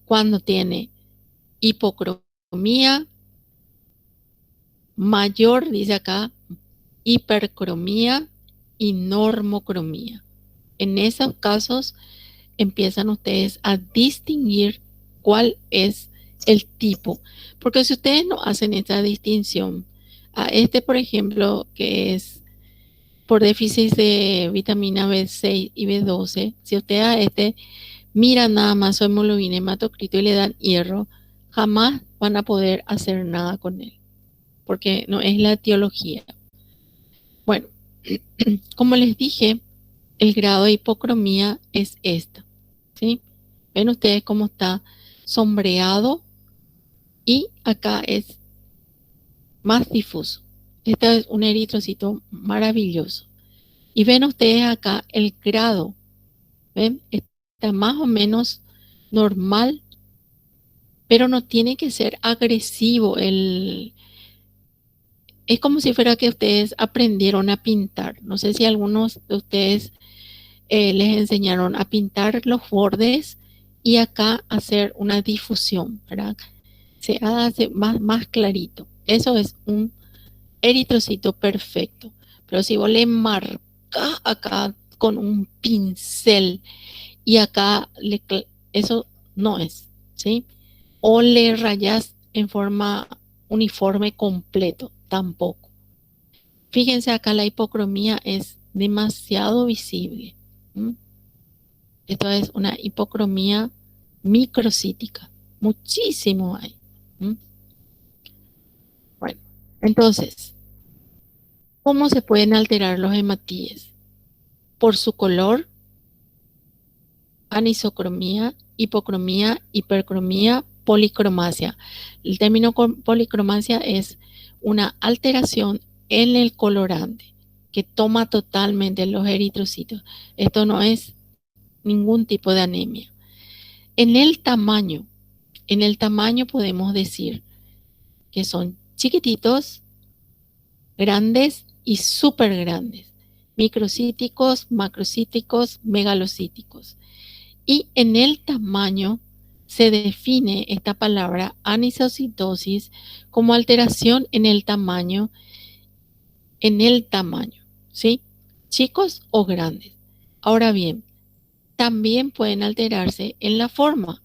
Cuando tiene hipocromía mayor, dice acá, hipercromía y normocromía. En esos casos empiezan ustedes a distinguir cuál es el tipo. Porque si ustedes no hacen esta distinción, a este, por ejemplo, que es por déficit de vitamina B6 y B12, si usted a este mira nada más su hemoglobina, hematocrito y le dan hierro, jamás van a poder hacer nada con él, porque no es la etiología. Bueno, como les dije, el grado de hipocromía es esta, ¿sí? Ven ustedes cómo está sombreado y acá es más difuso. Este es un eritrocito maravilloso. Y ven ustedes acá el grado, ¿ven? Está más o menos normal, pero no tiene que ser agresivo. Es como si fuera que ustedes aprendieron a pintar. No sé si algunos de ustedes les enseñaron a pintar los bordes y acá hacer una difusión, ¿verdad? Se hace más clarito. Eso es un eritrocito perfecto. Pero si vos le marcas acá con un pincel y acá eso no es, ¿sí? O le rayas en forma uniforme completo, tampoco. Fíjense acá, la hipocromía es demasiado visible. ¿M? Esto es una hipocromía microcítica. Muchísimo hay. ¿M? Bueno, entonces, ¿cómo se pueden alterar los hematíes? Por su color, anisocromía, hipocromía, hipercromía, policromasia. El término policromasia es una alteración en el colorante que toma totalmente los eritrocitos. Esto no es ningún tipo de anemia. En el tamaño podemos decir que son chiquititos, grandes y súper grandes, microcíticos, macrocíticos, megalocíticos. Y en el tamaño se define esta palabra anisocitosis como alteración en el tamaño, ¿sí? Chicos o grandes. Ahora bien, también pueden alterarse en la forma.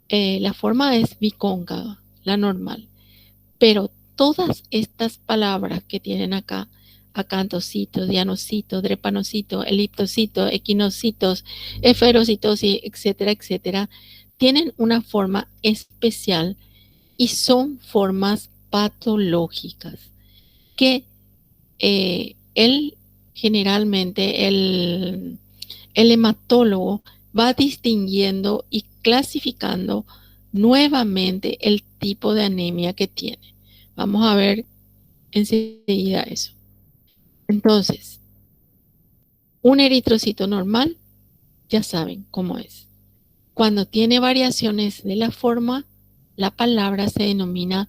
La forma es bicóncava, la normal. Pero todas estas palabras que tienen acá, acantocito, dianocito, drepanocito, eliptocito, equinocitos, esferocitosis, etcétera, etcétera, tienen una forma especial y son formas patológicas que él generalmente el hematólogo va distinguiendo y clasificando nuevamente el tipo de anemia que tiene. Vamos a ver enseguida eso. Entonces, un eritrocito normal, ya saben cómo es. Cuando tiene variaciones de la forma, la palabra se denomina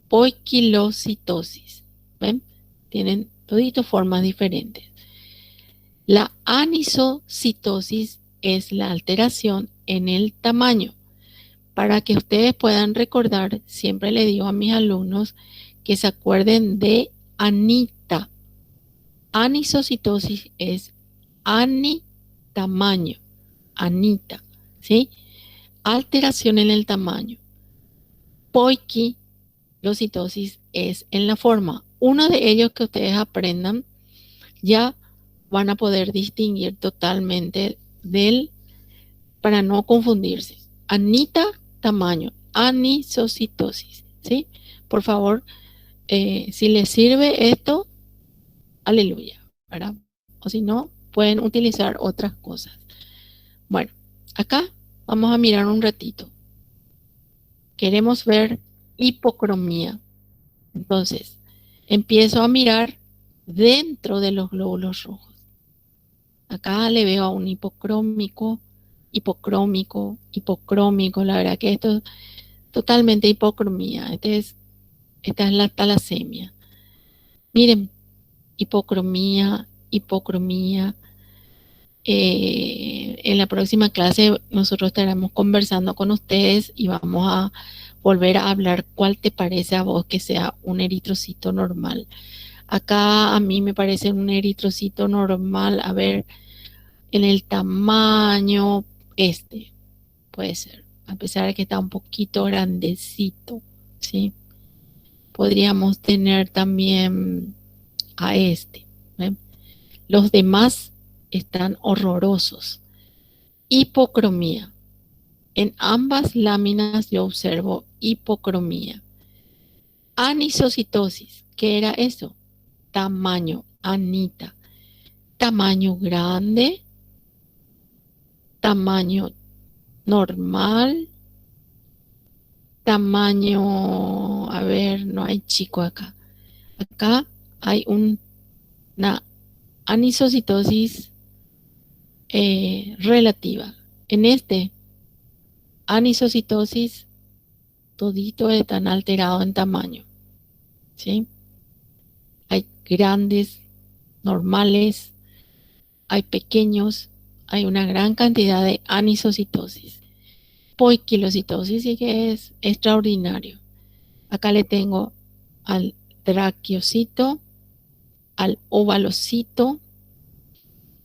poikilocitosis. ¿Ven? Tienen toditos formas diferentes. La anisocitosis es la alteración en el tamaño. Para que ustedes puedan recordar, siempre le digo a mis alumnos que se acuerden de Anita. Anisocitosis es tamaño, Anita, ¿sí? Alteración en el tamaño. Poikilocitosis es en la forma. Uno de ellos que ustedes aprendan ya van a poder distinguir totalmente para no confundirse. Anita, tamaño, anisocitosis, ¿sí? Por favor, si les sirve esto, aleluya, ¿verdad? O si no, pueden utilizar otras cosas. Bueno, acá vamos a mirar un ratito. Queremos ver hipocromía. Entonces, empiezo a mirar dentro de los glóbulos rojos. Acá le veo a un hipocrómico, hipocrómico. La verdad que esto es totalmente hipocromía. Esta es la talasemia. Miren, hipocromía. En la próxima clase nosotros estaremos conversando con ustedes y vamos a volver a hablar cuál te parece a vos que sea un eritrocito normal. Acá a mí me parece un eritrocito normal, a ver, en el tamaño, puede ser, a pesar de que está un poquito grandecito, ¿sí? Podríamos tener también a ¿ven? Los demás están horrorosos. Hipocromía. En ambas láminas yo observo hipocromía. Anisocitosis. ¿Qué era eso? Tamaño, Anita. Tamaño grande, tamaño normal, tamaño, a ver, no hay chico acá. Acá hay una anisocitosis relativa. En anisocitosis, todito están alterados en tamaño, ¿sí? Hay grandes, normales, hay pequeños, hay una gran cantidad de anisocitosis. Poikilocitosis sí que es extraordinario. Acá le tengo al traqueocito, al ovalocito,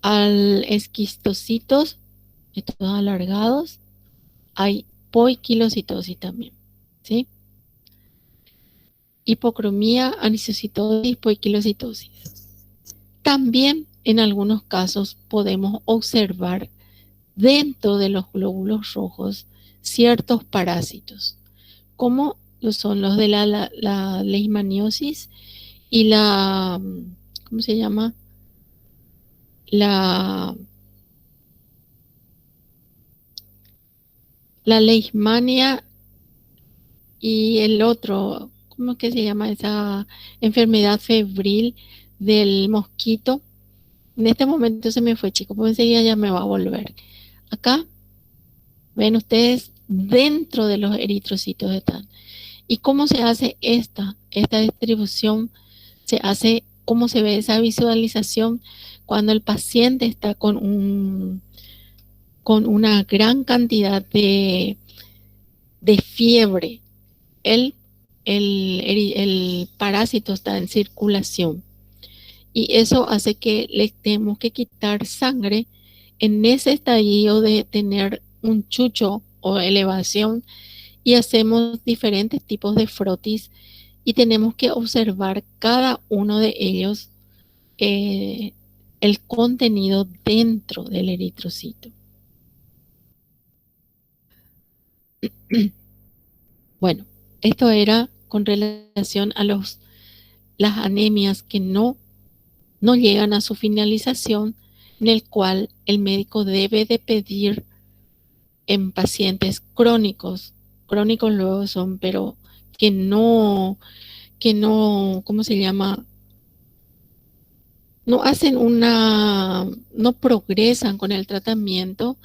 al esquistocitos, estos alargados, hay poiquilocitosis también, ¿sí? Hipocromía, anisocitosis, poiquilocitosis. También en algunos casos podemos observar dentro de los glóbulos rojos ciertos parásitos, como son los de la leishmaniosis y la, ¿cómo se llama? La leishmania y el otro, ¿cómo es que se llama esa enfermedad febril del mosquito? En este momento se me fue, chicos, pues enseguida ya me va a volver. Acá, ven ustedes, dentro de los eritrocitos están. ¿Y cómo se hace esta distribución? Se hace, ¿cómo se ve esa visualización? Cuando el paciente está con una gran cantidad de fiebre, el, el parásito está en circulación y eso hace que le tenemos que quitar sangre en ese estadio de tener un chucho o elevación y hacemos diferentes tipos de frotis y tenemos que observar cada uno de ellos, el contenido dentro del eritrocito. Bueno, esto era con relación a las anemias que no llegan a su finalización, en el cual el médico debe de pedir en pacientes crónicos luego son, pero que no, ¿cómo se llama? No progresan con el tratamiento,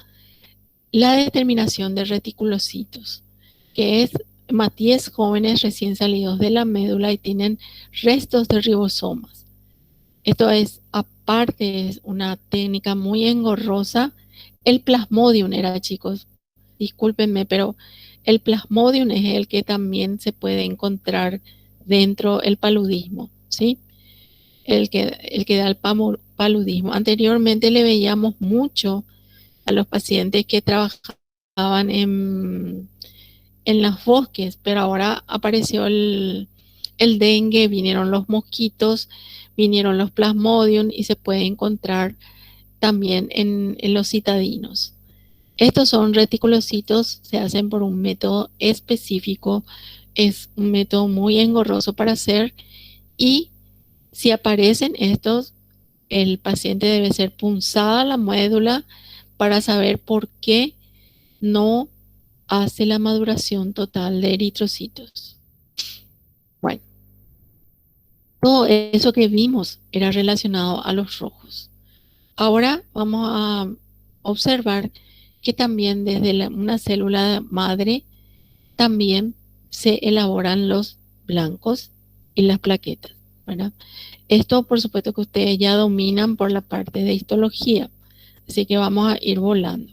la determinación de reticulocitos, que es matíes jóvenes recién salidos de la médula y tienen restos de ribosomas. Esto es, aparte, es una técnica muy engorrosa. El plasmodium era, chicos, discúlpenme, pero el plasmodium es el que también se puede encontrar dentro del paludismo, ¿sí? El que da el paludismo. Anteriormente le veíamos mucho a los pacientes que trabajaban en los bosques, pero ahora apareció el dengue, vinieron los mosquitos, vinieron los plasmodium y se puede encontrar también en los citadinos. Estos son reticulocitos, se hacen por un método específico, es un método muy engorroso para hacer y si aparecen estos, el paciente debe ser punzada la médula para saber por qué no hace la maduración total de eritrocitos. Bueno, todo eso que vimos era relacionado a los rojos. Ahora vamos a observar que también desde una célula madre también se elaboran los blancos y las plaquetas, ¿verdad? Esto por supuesto que ustedes ya dominan por la parte de histología, así que vamos a ir volando.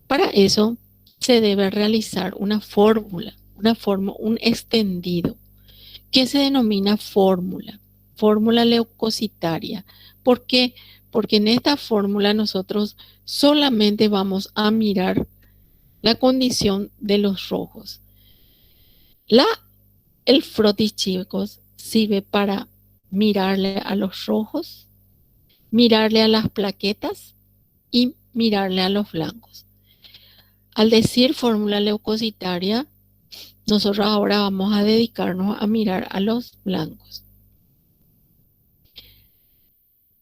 Para eso se debe realizar una fórmula, un extendido, que se denomina fórmula leucocitaria. ¿Por qué? Porque en esta fórmula nosotros solamente vamos a mirar la condición de los rojos. El frotis, chicos, sirve para mirarle a los rojos, mirarle a las plaquetas y mirarle a los blancos. Al decir fórmula leucocitaria, nosotros ahora vamos a dedicarnos a mirar a los blancos.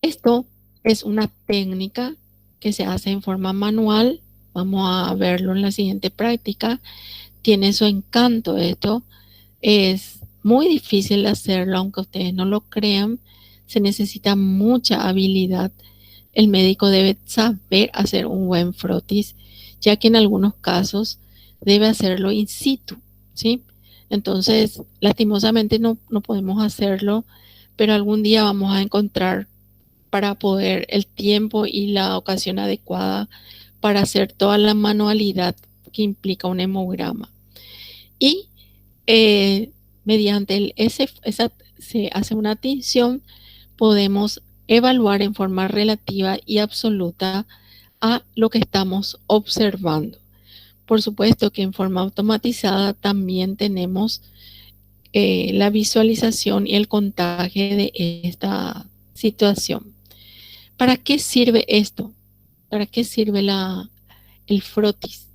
Esto es una técnica que se hace en forma manual. Vamos a verlo en la siguiente práctica. Tiene su encanto esto. Es muy difícil hacerlo, aunque ustedes no lo crean. Se necesita mucha habilidad. El médico debe saber hacer un buen frotis, ya que en algunos casos debe hacerlo in situ, ¿sí? Entonces, lastimosamente no podemos hacerlo, pero algún día vamos a encontrar para poder el tiempo y la ocasión adecuada para hacer toda la manualidad que implica un hemograma. Y mediante esa se hace una tinción, podemos evaluar en forma relativa y absoluta a lo que estamos observando. Por supuesto que en forma automatizada también tenemos la visualización y el contagio de esta situación. ¿Para qué sirve esto? ¿Para qué sirve el frotis?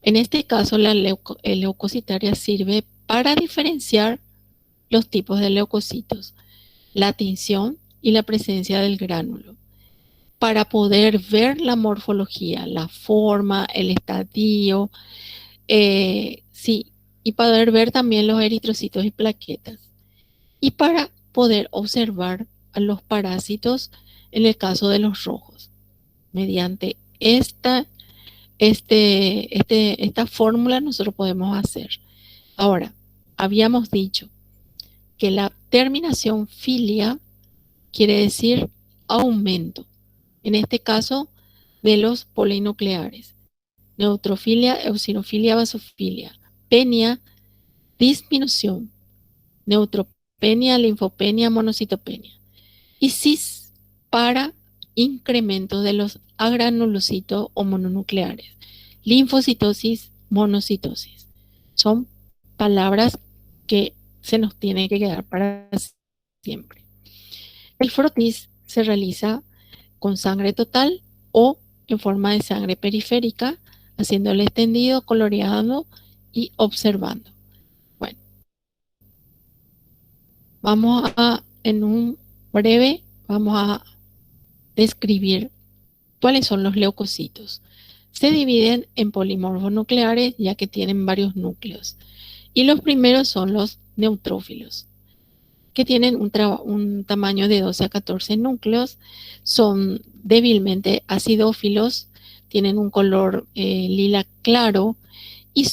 En este caso, la leucocitaria sirve para diferenciar los tipos de leucocitos, la tinción y la presencia del gránulo, para poder ver la morfología, la forma, el estadio, sí, y poder ver también los eritrocitos y plaquetas, y para poder observar a los parásitos en el caso de los rojos. Mediante esta fórmula nosotros podemos hacer. Ahora, habíamos dicho que la terminación filia quiere decir aumento, en este caso de los polinucleares. Neutrofilia, eosinofilia, basofilia. Penia, disminución. Neutropenia, linfopenia, monocitopenia. Y cis para incremento de los agranulocitos o mononucleares. Linfocitosis, monocitosis. Son palabras que se nos tiene que quedar para siempre. El frotis se realiza con sangre total o en forma de sangre periférica, haciéndole extendido, coloreando y observando. Bueno, en un breve, vamos a describir cuáles son los leucocitos. Se dividen en polimorfos nucleares, ya que tienen varios núcleos. Y los primeros son los neutrófilos, que tienen un tamaño de 12 a 14 núcleos, son débilmente acidófilos, tienen un color lila claro y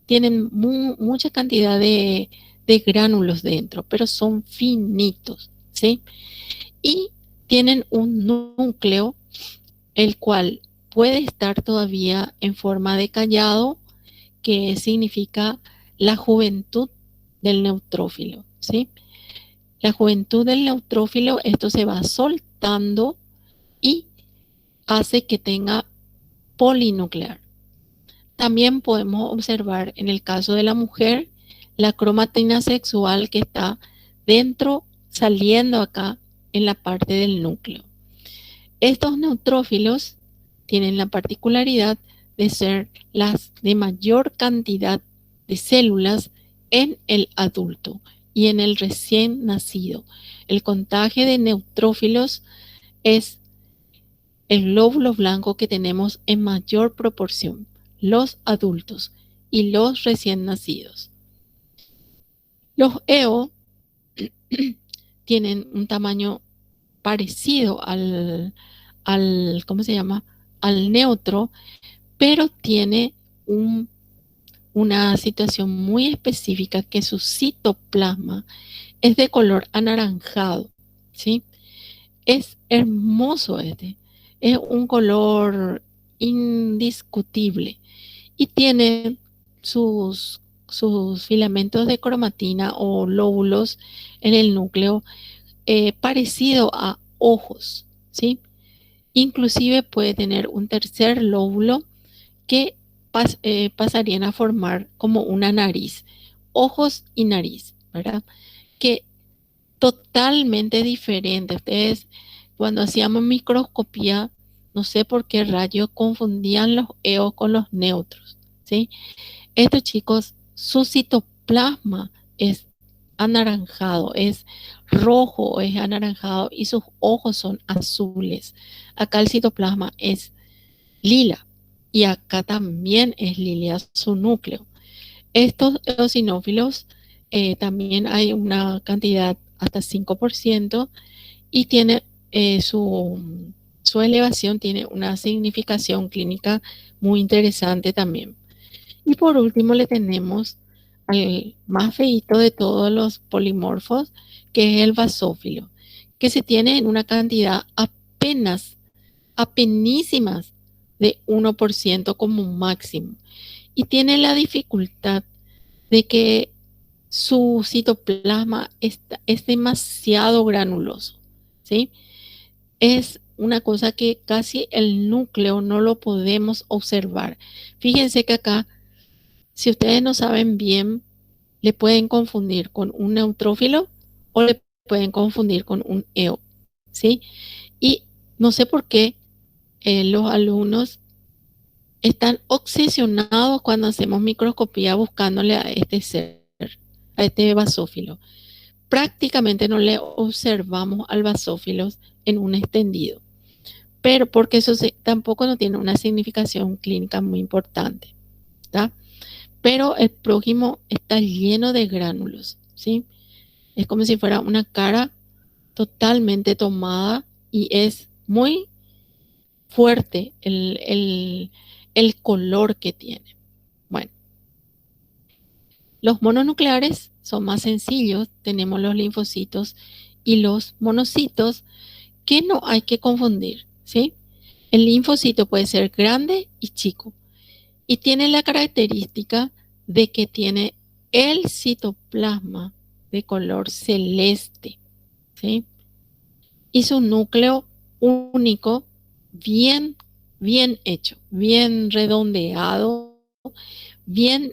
tienen mucha cantidad de gránulos dentro, pero son finitos, ¿sí? Y tienen un núcleo, el cual puede estar todavía en forma de callado, que significa la juventud del neutrófilo, ¿sí? La juventud del neutrófilo, esto se va soltando y hace que tenga polinuclear. También podemos observar en el caso de la mujer la cromatina sexual que está dentro, saliendo acá en la parte del núcleo. Estos neutrófilos tienen la particularidad de ser las de mayor cantidad de células en el adulto y en el recién nacido. El contagio de neutrófilos es el glóbulo blanco que tenemos en mayor proporción, los adultos y los recién nacidos. Los EO tienen un tamaño parecido ¿cómo se llama? Al neutro, pero tiene una situación muy específica, que su citoplasma es de color anaranjado, ¿sí? Es hermoso es un color indiscutible y tiene sus filamentos de cromatina o lóbulos en el núcleo parecido a ojos, ¿sí? Inclusive puede tener un tercer lóbulo que pasarían a formar como una nariz, ojos y nariz, ¿verdad? Que totalmente diferente. Ustedes, cuando hacíamos microscopía, no sé por qué rayos confundían los EOs con los neutros, ¿sí? Estos chicos, su citoplasma es anaranjado, es rojo, es anaranjado y sus ojos son azules. Acá el citoplasma es lila y acá también es lila su núcleo. Estos eosinófilos también hay una cantidad hasta 5% y tiene su elevación tiene una significación clínica muy interesante también. Y por último le tenemos al más feíto de todos los polimorfos, que es el basófilo, que se tiene en una cantidad apenísimas de 1% como máximo. Y tiene la dificultad de que su citoplasma es demasiado granuloso, ¿sí? Es una cosa que casi el núcleo no lo podemos observar. Fíjense que acá, si ustedes no saben bien, le pueden confundir con un neutrófilo o le pueden confundir con un EO, ¿sí? Y no sé por qué los alumnos están obsesionados cuando hacemos microscopía buscándole a este ser, a este basófilo. Prácticamente no le observamos al basófilo en un extendido, pero porque eso tampoco no tiene una significación clínica muy importante, ¿tá? Pero el prójimo está lleno de gránulos, ¿sí? Es como si fuera una cara totalmente tomada y es muy fuerte el color que tiene. Bueno, los mononucleares son más sencillos. Tenemos los linfocitos y los monocitos que no hay que confundir, ¿sí? El linfocito puede ser grande y chico y tiene la característica de que tiene el citoplasma de color celeste, ¿sí? Y su núcleo único, bien, bien hecho, bien redondeado, bien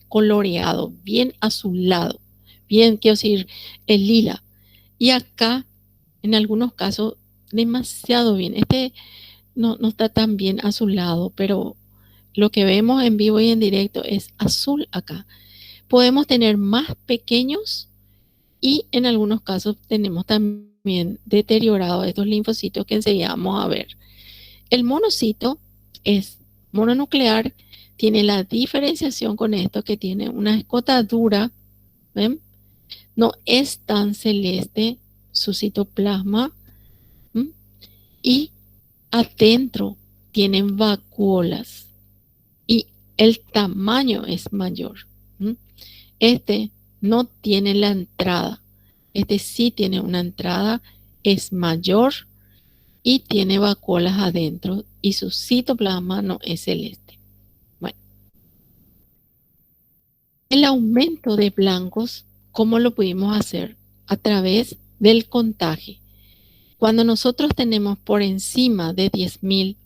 coloreado, bien azulado, bien, quiero decir, el lila. Y acá, en algunos casos, demasiado bien. Este no está tan bien azulado, pero lo que vemos en vivo y en directo es azul acá. Podemos tener más pequeños y en algunos casos tenemos también deteriorados estos linfocitos que enseguida vamos a ver. El monocito es mononuclear, tiene la diferenciación con esto que tiene una escotadura, ¿ven? No es tan celeste su citoplasma, ¿m? Y adentro tienen vacuolas y el tamaño es mayor. ¿M? Este no tiene la entrada, este sí tiene una entrada, es mayor y tiene vacuolas adentro y su citoplasma no es celeste. Bueno, el aumento de blancos, ¿cómo lo pudimos hacer? A través del contagio. Cuando nosotros tenemos por encima de 10.000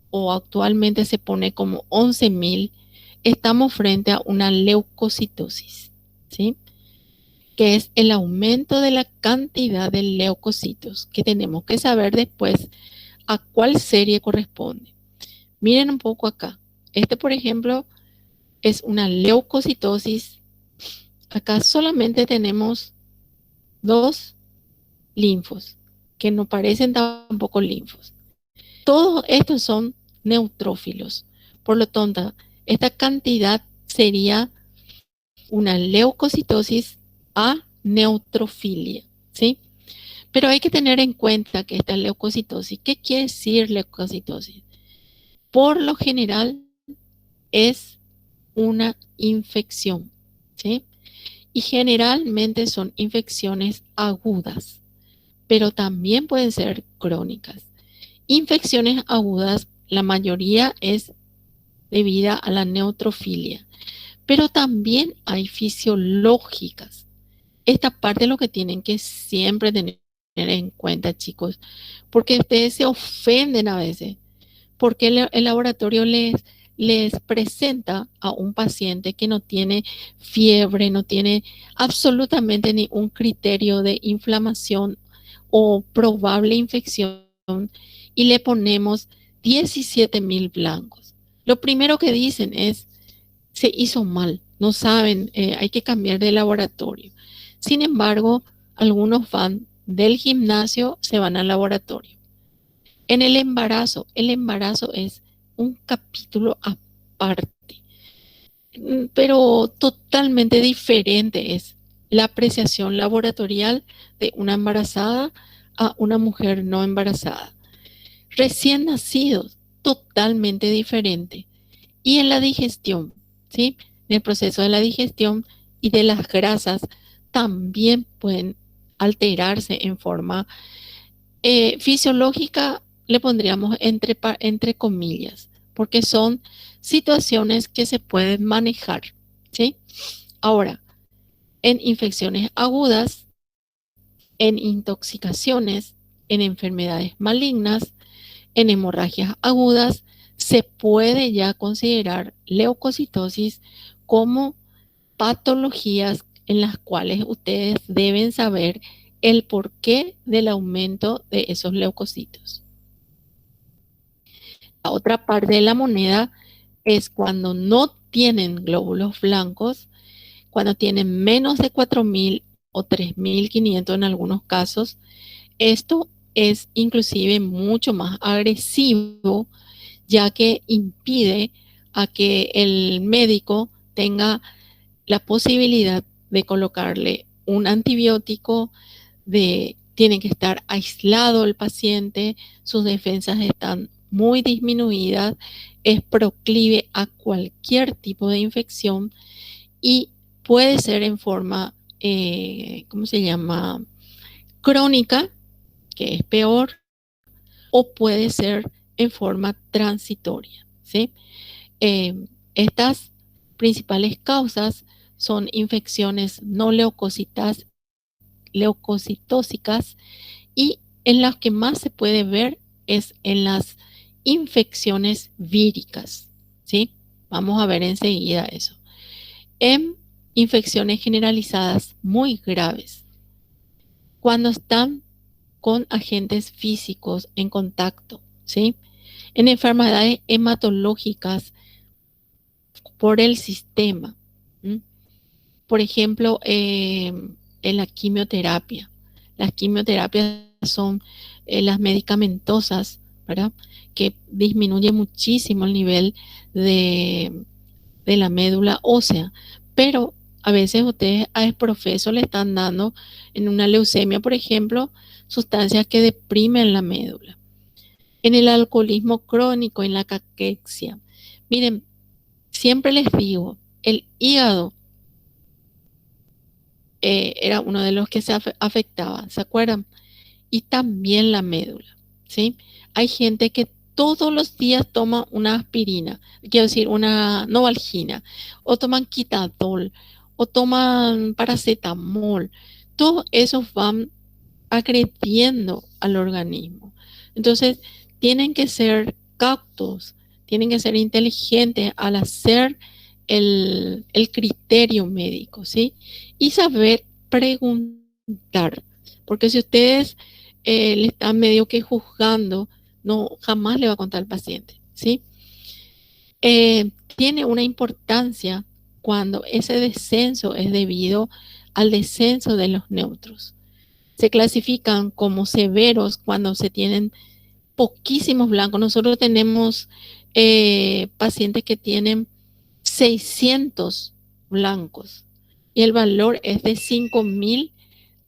o actualmente se pone como 11.000, estamos frente a una leucocitosis, ¿sí? Que es el aumento de la cantidad de leucocitos que tenemos que saber después a cuál serie corresponde. Miren un poco acá. Este, por ejemplo, es una leucocitosis. Acá solamente tenemos dos linfos, que no parecen tampoco linfos. Todos estos son neutrófilos. Por lo tanto, esta cantidad sería una leucocitosis a neutrofilia, ¿sí? Pero hay que tener en cuenta que esta leucocitosis, ¿qué quiere decir leucocitosis? Por lo general es una infección, ¿sí? Y generalmente son infecciones agudas, pero también pueden ser crónicas. Infecciones agudas, la mayoría es debida a la neutrofilia, pero también hay fisiológicas. Esta parte es lo que tienen que siempre tener en cuenta, chicos, porque ustedes se ofenden a veces, porque el laboratorio les presenta a un paciente que no tiene fiebre, no tiene absolutamente ningún criterio de inflamación o probable infección y le ponemos 17.000 blancos. Lo primero que dicen es, se hizo mal, no saben, hay que cambiar de laboratorio. Sin embargo, algunos van del gimnasio, se van al laboratorio. En el embarazo es un capítulo aparte, pero totalmente diferente es la apreciación laboratorial de una embarazada a una mujer no embarazada. Recién nacidos, totalmente diferente. Y en la digestión, ¿sí? En el proceso de la digestión y de las grasas también pueden alterarse en forma fisiológica, le pondríamos entre comillas, porque son situaciones que se pueden manejar, ¿sí? Ahora, en infecciones agudas, en intoxicaciones, en enfermedades malignas, en hemorragias agudas, se puede ya considerar leucocitosis como patologías en las cuales ustedes deben saber el porqué del aumento de esos leucocitos. La otra parte de la moneda es cuando no tienen glóbulos blancos, cuando tienen menos de 4.000 o 3.500 en algunos casos. Esto es inclusive mucho más agresivo, ya que impide a que el médico tenga la posibilidad de colocarle un antibiótico, tiene que estar aislado el paciente, sus defensas están muy disminuidas, es proclive a cualquier tipo de infección y puede ser en forma, ¿cómo se llama? Crónica, que es peor, o puede ser en forma transitoria, ¿sí? Estas principales causas son infecciones no leucocitósicas y en las que más se puede ver es en las infecciones víricas, ¿sí? Vamos a ver enseguida eso. En infecciones generalizadas muy graves, cuando están con agentes físicos en contacto, ¿sí? En enfermedades hematológicas por el sistema. ¿Sí? Por ejemplo, en la quimioterapia. Las quimioterapias son las medicamentosas, ¿verdad? Que disminuye muchísimo el nivel de la médula ósea. Pero a veces ustedes a esprofeso le están dando en una leucemia, por ejemplo, sustancias que deprimen la médula. En el alcoholismo crónico, en la caquexia. Miren, siempre les digo, el hígado era uno de los que se afectaba, ¿se acuerdan? Y también la médula, ¿sí? Hay gente que todos los días toma una aspirina, quiero decir, una Novalgina, o toman Quitadol, o toman paracetamol. Todos esos van agrediendo al organismo. Entonces, tienen que ser cautos, tienen que ser inteligentes al hacer el criterio médico, ¿sí? Y saber preguntar, porque si ustedes le están medio que juzgando, no, jamás le va a contar al paciente, ¿sí? Tiene una importancia cuando ese descenso es debido al descenso de los neutros. Se clasifican como severos cuando se tienen poquísimos blancos. Nosotros tenemos pacientes que tienen 600 blancos y el valor es de 5.000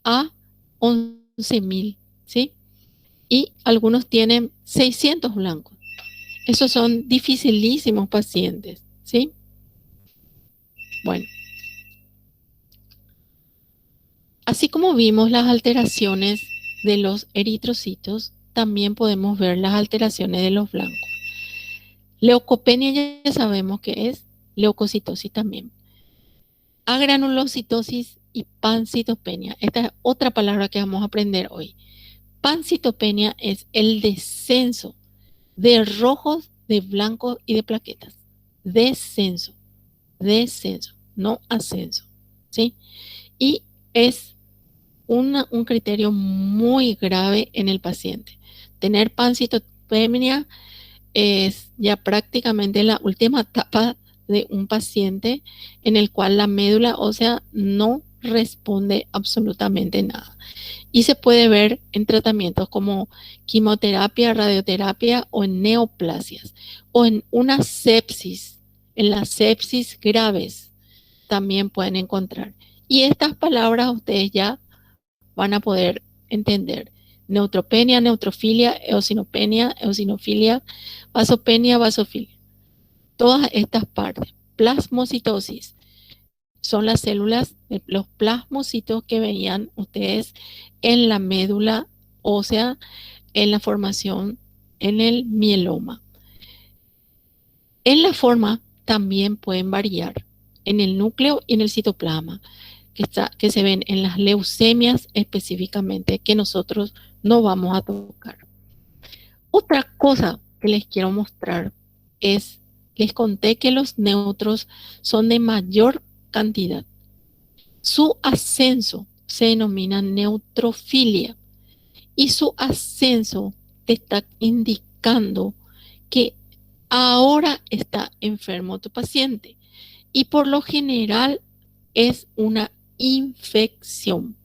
a 11.000, ¿sí? Y algunos tienen 600 blancos. Esos son dificilísimos pacientes, ¿sí? Bueno, así como vimos las alteraciones de los eritrocitos, también podemos ver las alteraciones de los blancos. Leucopenia ya sabemos que es, leucocitosis también. Agranulocitosis y pancitopenia. Esta es otra palabra que vamos a aprender hoy. Pancitopenia es el descenso de rojos, de blancos y de plaquetas. Descenso, descenso, no ascenso, ¿sí? Y es un criterio muy grave en el paciente. Tener pancitopenia es ya prácticamente la última etapa de un paciente en el cual la médula ósea no responde absolutamente nada. Y se puede ver en tratamientos como quimioterapia, radioterapia o en neoplasias o en una sepsis, en las sepsis graves también pueden encontrar. Y estas palabras ustedes ya van a poder entender. Neutropenia, neutrofilia, eosinopenia, eosinofilia, vasopenia, vasofilia. Todas estas partes. Plasmocitosis son las células, los plasmocitos que veían ustedes en la médula ósea, en la formación, en el mieloma. En la forma también pueden variar en el núcleo y en el citoplasma. que se ven en las leucemias específicamente, que nosotros no vamos a tocar. Otra cosa que les quiero mostrar es, les conté que los neutros son de mayor cantidad. Su ascenso se denomina neutrofilia y su ascenso te está indicando que ahora está enfermo tu paciente y por lo general es una infección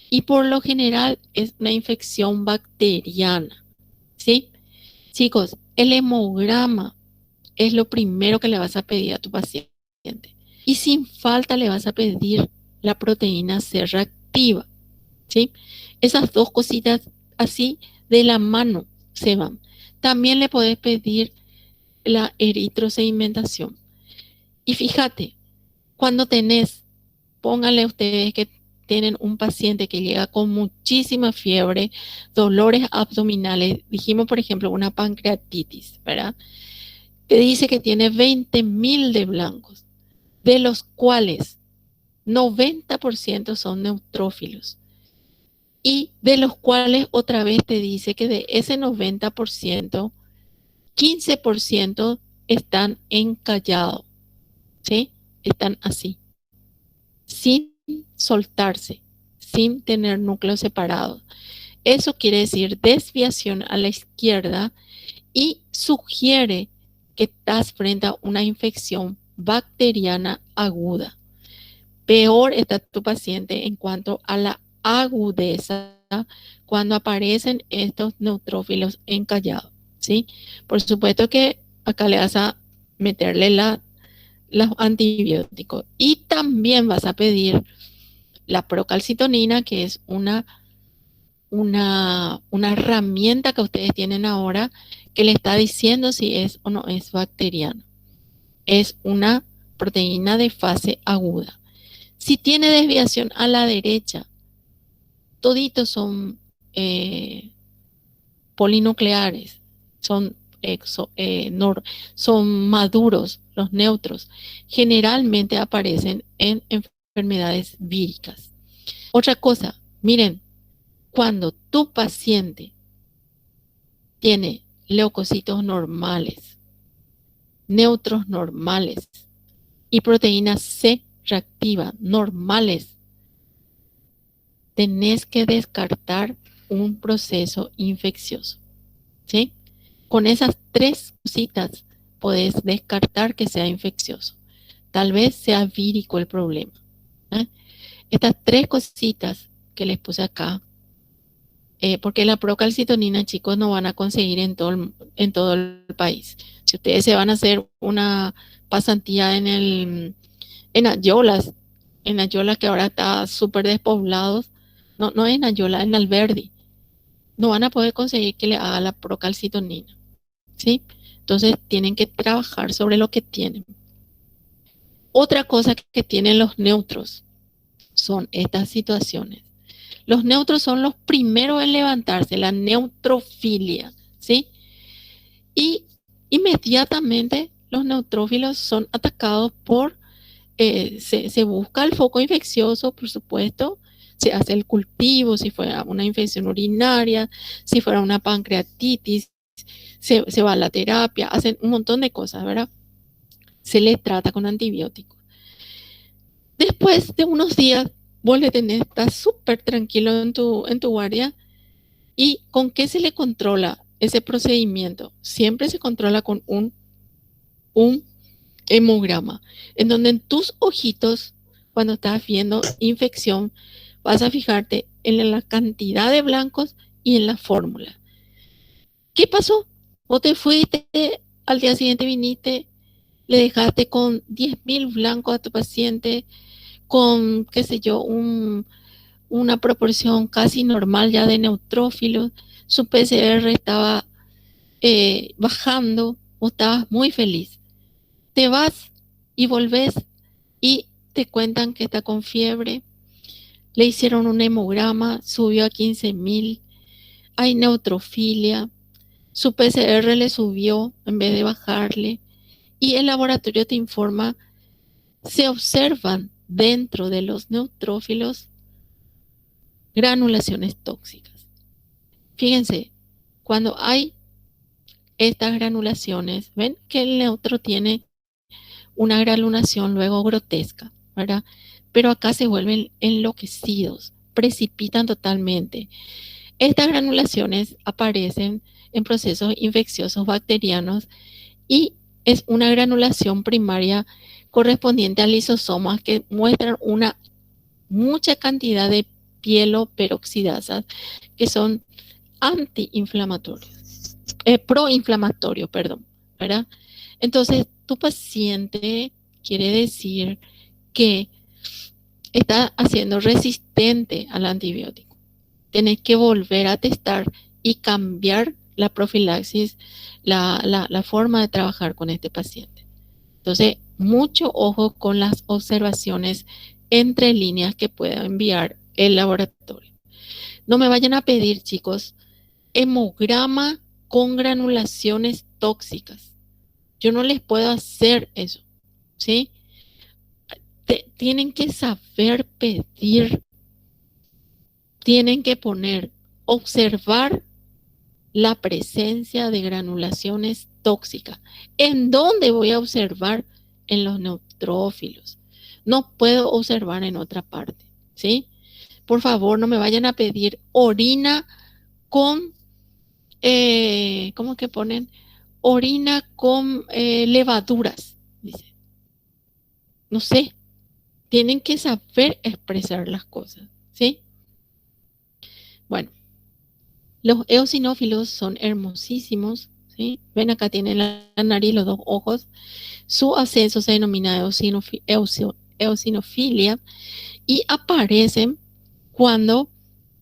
y por lo general es una infección bacteriana, ¿sí? Chicos, el hemograma es lo primero que le vas a pedir a tu paciente y sin falta le vas a pedir la proteína C reactiva, ¿sí? Esas dos cositas así de la mano se van. También le podés pedir la eritrosedimentación. Y fíjate, cuando tenés, pónganle ustedes que tienen un paciente que llega con muchísima fiebre, dolores abdominales, dijimos por ejemplo una pancreatitis, ¿verdad? Te dice que tiene 20.000 de blancos, de los cuales 90% son neutrófilos. Y de los cuales otra vez te dice que de ese 90%, 15% están encallados, ¿sí? Están así, sin soltarse, sin tener núcleos separados. Eso quiere decir desviación a la izquierda y sugiere que estás frente a una infección bacteriana aguda. Peor está tu paciente en cuanto a la agudeza cuando aparecen estos neutrófilos encallados, ¿sí? Por supuesto que acá le vas a meterle los antibióticos y también vas a pedir la procalcitonina, que es una herramienta que ustedes tienen ahora que le está diciendo si es o no es bacteriano. Es una proteína de fase aguda. Si tiene desviación a la derecha, toditos son polinucleares, son, son maduros, los neutros. Generalmente aparecen en enfermedades víricas. Otra cosa, miren, cuando tu paciente tiene leucocitos normales, neutros normales y proteína C reactiva normales, tenés que descartar un proceso infeccioso, ¿sí? Con esas tres cositas podés descartar que sea infeccioso. Tal vez sea vírico el problema, ¿eh? Estas tres cositas que les puse acá, porque la procalcitonina, chicos, no van a conseguir en todo el país. Si ustedes se van a hacer una pasantía en Ayolas, que ahora está súper despoblado, no en Ayola, en Alberdi, no van a poder conseguir que le haga la procalcitonina, ¿sí? Entonces tienen que trabajar sobre lo que tienen. Otra cosa que tienen los neutros son estas situaciones. Los neutros son los primeros en levantarse, la neutrofilia, ¿sí? Y inmediatamente los neutrófilos son atacados por, se busca el foco infeccioso, por supuesto, se hace el cultivo, si fuera una infección urinaria, si fuera una pancreatitis, se va a la terapia, hacen un montón de cosas, ¿verdad? Se le trata con antibióticos. Después de unos días, vos le tenés, estás súper tranquilo en tu guardia. ¿Y con qué se le controla ese procedimiento? Siempre se controla con un hemograma, en donde en tus ojitos, cuando estás viendo infección, vas a fijarte en la cantidad de blancos y en la fórmula. ¿Qué pasó? Vos te fuiste, al día siguiente viniste, le dejaste con 10.000 blancos a tu paciente, con, qué sé yo, una proporción casi normal ya de neutrófilos, su PCR estaba bajando, o estabas muy feliz. Te vas y volvés y te cuentan que está con fiebre, le hicieron un hemograma, subió a 15.000, hay neutrofilia, su PCR le subió en vez de bajarle, y el laboratorio te informa, se observan dentro de los neutrófilos granulaciones tóxicas. Fíjense, cuando hay estas granulaciones, ven que el neutro tiene una granulación luego grotesca, ¿verdad? Pero acá se vuelven enloquecidos, precipitan totalmente. Estas granulaciones aparecen en procesos infecciosos bacterianos y es una granulación primaria correspondiente a lisosomas que muestran una mucha cantidad de pielo-peroxidasas que son antiinflamatorios, proinflamatorios, perdón, ¿verdad? Entonces, tu paciente quiere decir que está haciendo resistente al antibiótico. Tenés que volver a testar y cambiar la profilaxis, la forma de trabajar con este paciente. Entonces, mucho ojo con las observaciones entre líneas que pueda enviar el laboratorio. No me vayan a pedir, chicos, hemograma con granulaciones tóxicas. Yo no les puedo hacer eso, ¿sí? Tienen que saber pedir, tienen que poner, observar la presencia de granulaciones tóxicas. ¿En dónde voy a observar? En los neutrófilos. No puedo observar en otra parte, ¿sí? Por favor, no me vayan a pedir orina con, ¿cómo que ponen? Orina con levaduras, dice. No sé, tienen que saber expresar las cosas, ¿sí? Bueno, los eosinófilos son hermosísimos, ¿sí? Ven acá tienen la nariz, los dos ojos. Su ascenso se denomina eosinofilia y aparecen cuando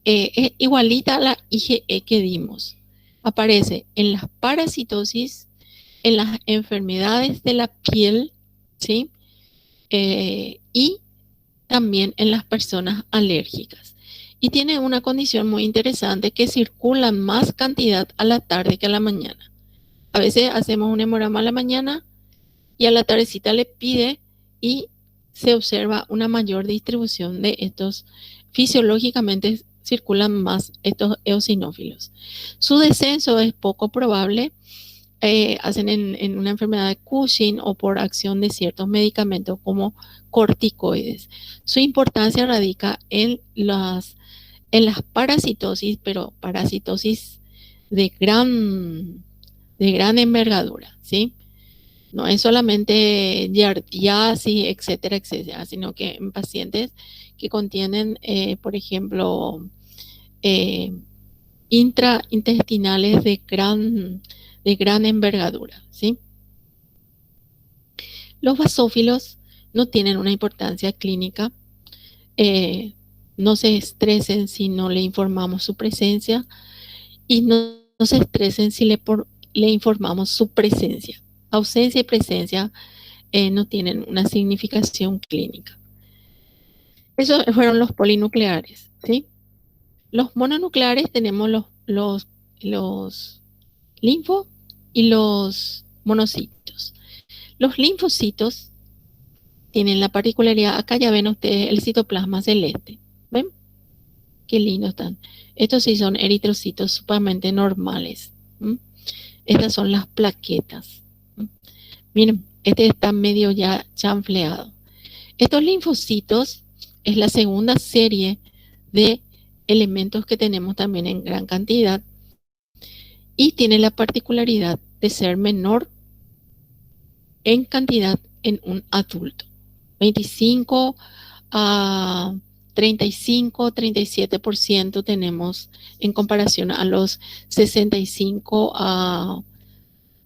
es igualita a la IgE que dimos. Aparece en las parasitosis, en las enfermedades de la piel, ¿sí? Y también en las personas alérgicas. Y tiene una condición muy interesante que circula más cantidad a la tarde que a la mañana. A veces hacemos un hemograma a la mañana y a la tardecita le pide y se observa una mayor distribución de estos, fisiológicamente circulan más estos eosinófilos. Su descenso es poco probable, hacen en una enfermedad de Cushing o por acción de ciertos medicamentos como corticoides. Su importancia radica en las parasitosis, pero parasitosis de gran envergadura, ¿sí? No es solamente giardiasis, etcétera, etcétera, sino que en pacientes que contienen, por ejemplo, eh, intraintestinales de gran envergadura, ¿sí? Los basófilos no tienen una importancia clínica, no se estresen si no le informamos su presencia y no se estresen si le informamos su presencia. Ausencia y presencia no tienen una significación clínica. Esos fueron los polinucleares, ¿sí? Los mononucleares tenemos los linfo y los monocitos. Los linfocitos tienen la particularidad, acá ya ven ustedes el citoplasma celeste, ¿ven? Qué lindos están. Estos sí son eritrocitos sumamente normales. ¿Mm? Estas son las plaquetas. ¿Mm? Miren, este está medio ya chanfleado. Estos linfocitos es la segunda serie de elementos que tenemos también en gran cantidad y tiene la particularidad de ser menor en cantidad en un adulto. 25 a 35, 37% tenemos en comparación a los 65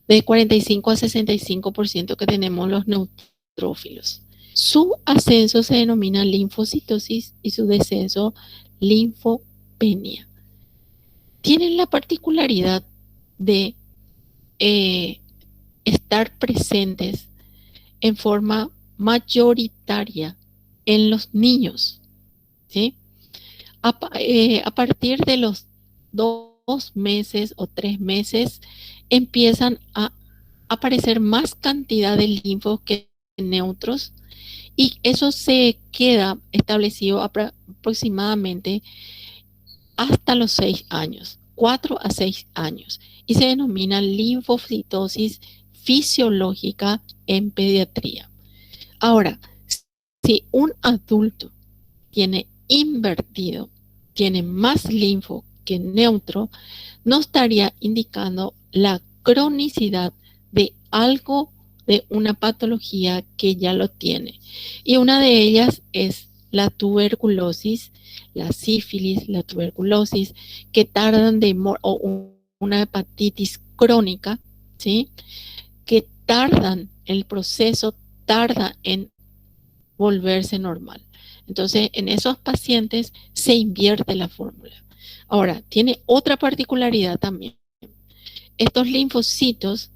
de 45 a 65% que tenemos los neutrófilos. Su ascenso se denomina linfocitosis y su descenso linfopenia. Tienen la particularidad de estar presentes en forma mayoritaria en los niños, ¿sí? A partir de los 2 meses o 3 meses empiezan a aparecer más cantidad de linfos que neutros, y eso se queda establecido aproximadamente hasta los 6 años, 4 a 6 años, y se denomina linfocitosis fisiológica en pediatría. Ahora, si un adulto tiene invertido, tiene más linfo que neutro, no estaría indicando la cronicidad de algo, de una patología que ya lo tiene. Y una de ellas es la tuberculosis, la sífilis, la tuberculosis, que tardan o una hepatitis crónica, ¿sí? Que tardan, el proceso tarda en volverse normal. Entonces, en esos pacientes se invierte la fórmula. Ahora, tiene otra particularidad también. Estos linfocitos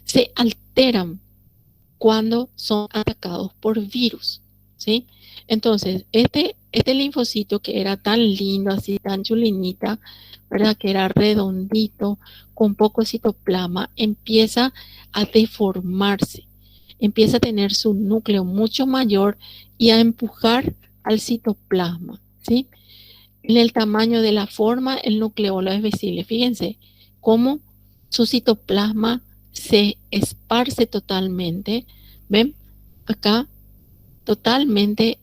se alteran cuando son atacados por virus, ¿sí? Entonces, este linfocito que era tan lindo, así tan chulinita, ¿verdad? Que era redondito, con poco citoplasma, empieza a deformarse, empieza a tener su núcleo mucho mayor y a empujar al citoplasma, ¿sí? En el tamaño de la forma, el nucleolo es visible. Fíjense cómo su citoplasma se esparce totalmente. ¿Ven? Acá totalmente.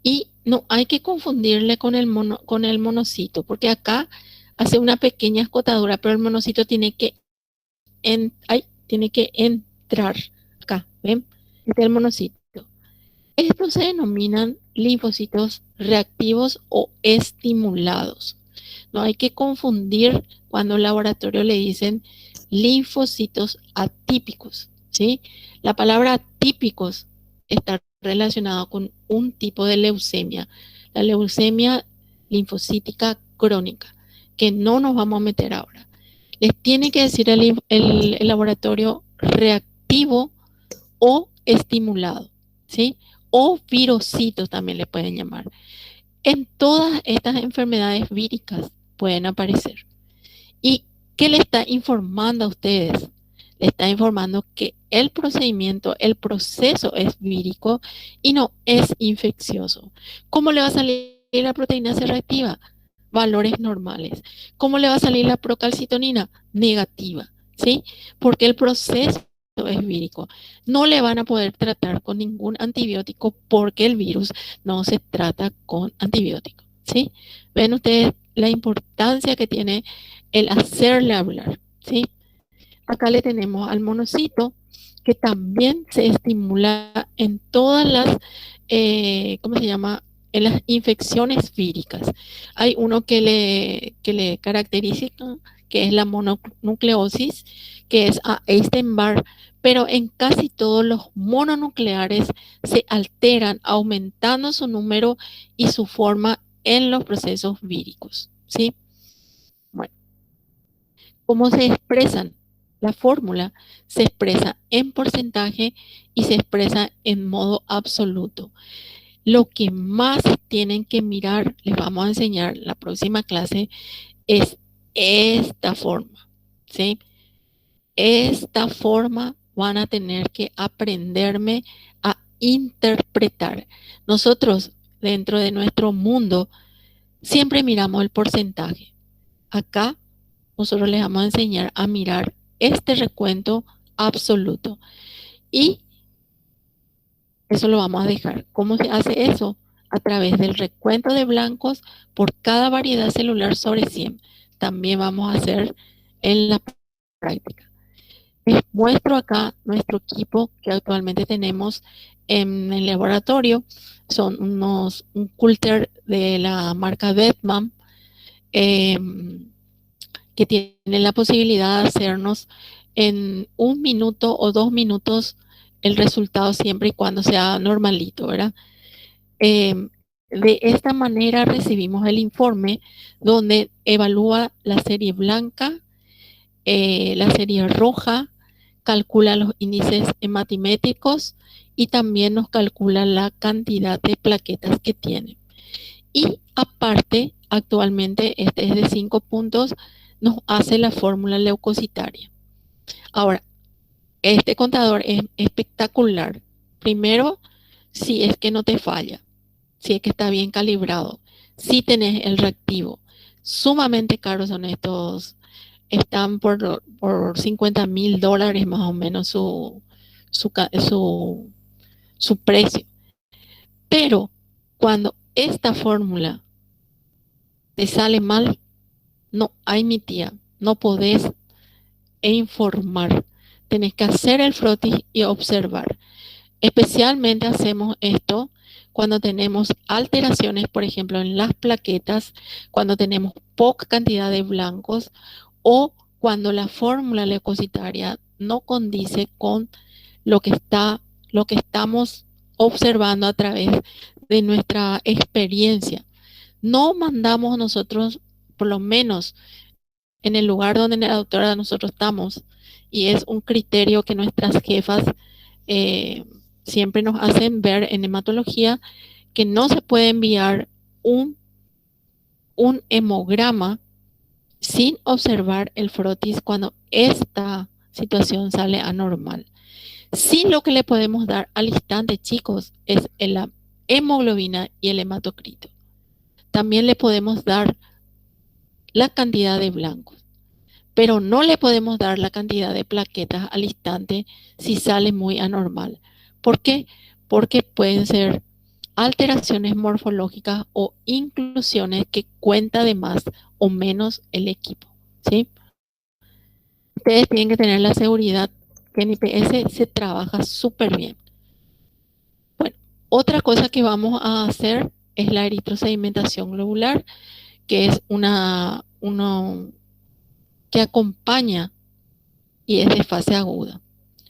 Y no hay que confundirle con con el monocito, porque acá hace una pequeña escotadura, pero el monocito tiene que, tiene que entrar acá. ¿Ven? Este es el monocito. Estos se denominan linfocitos reactivos o estimulados. No hay que confundir cuando en laboratorio le dicen linfocitos atípicos, ¿sí? La palabra atípicos está relacionada con un tipo de leucemia, la leucemia linfocítica crónica, que no nos vamos a meter ahora. Les tiene que decir el laboratorio reactivo o estimulado, ¿sí? O virocitos también le pueden llamar. En todas estas enfermedades víricas pueden aparecer. ¿Y qué le está informando a ustedes? Le está informando que el procedimiento, el proceso es vírico y no es infeccioso. ¿Cómo le va a salir la proteína C reactiva? Valores normales. ¿Cómo le va a salir la procalcitonina? Negativa, ¿sí? Porque el proceso es vírico. No le van a poder tratar con ningún antibiótico porque el virus no se trata con antibiótico, ¿sí? Ven ustedes la importancia que tiene el hacerle hablar, ¿sí? Acá le tenemos al monocito que también se estimula en todas las, ¿cómo se llama? En las infecciones víricas. Hay uno que le caracteriza, que es la mononucleosis, que es a Epstein-Barr, pero en casi todos los mononucleares se alteran, aumentando su número y su forma en los procesos víricos, ¿sí? Bueno, ¿cómo se expresan? La fórmula se expresa en porcentaje y se expresa en modo absoluto. Lo que más tienen que mirar, les vamos a enseñar la próxima clase, es esta forma, ¿sí? Esta forma van a tener que aprenderme a interpretar. Nosotros, dentro de nuestro mundo, siempre miramos el porcentaje. Acá nosotros les vamos a enseñar a mirar este recuento absoluto. Y eso lo vamos a dejar. ¿Cómo se hace eso? A través del recuento de blancos por cada variedad celular sobre 100. También vamos a hacer en la práctica. Les muestro acá nuestro equipo que actualmente tenemos en el laboratorio. Son un cúlter de la marca Bettman. Que tienen la posibilidad de hacernos en 1 minuto o 2 minutos el resultado siempre y cuando sea normalito, ¿verdad? De esta manera recibimos el informe donde evalúa la serie blanca, la serie roja, calcula los índices hematimétricos y también nos calcula la cantidad de plaquetas que tiene. Y aparte, actualmente este es de 5 puntos, nos hace la fórmula leucocitaria. Ahora, este contador es espectacular. Primero, si es que no te falla, si es que está bien calibrado, si tenés el reactivo. Sumamente caros son estos, están por $50,000 más o menos su, su, su precio. Pero cuando esta fórmula te sale mal, no hay, mi tía, no podés informar. Tenés que hacer el frotis y observar. Especialmente hacemos esto cuando tenemos alteraciones, por ejemplo, en las plaquetas, cuando tenemos poca cantidad de blancos o cuando la fórmula leucocitaria no condice con lo que estamos observando a través de nuestra experiencia. No mandamos nosotros, por lo menos en el lugar donde la doctora nosotros estamos, y es un criterio que nuestras jefas eh, siempre nos hacen ver en hematología, que no se puede enviar un, un hemograma sin observar el frotis cuando esta situación sale anormal. Sí, lo que le podemos dar al instante, chicos, es la hemoglobina y el hematocrito. También le podemos dar la cantidad de blancos, pero no le podemos dar la cantidad de plaquetas al instante si sale muy anormal. ¿Por qué? Porque pueden ser alteraciones morfológicas o inclusiones que cuenta de más o menos el equipo, ¿sí? Ustedes tienen que tener la seguridad que en IPS se trabaja súper bien. Bueno, otra cosa que vamos a hacer es la eritrosedimentación globular, que es uno que acompaña y es de fase aguda.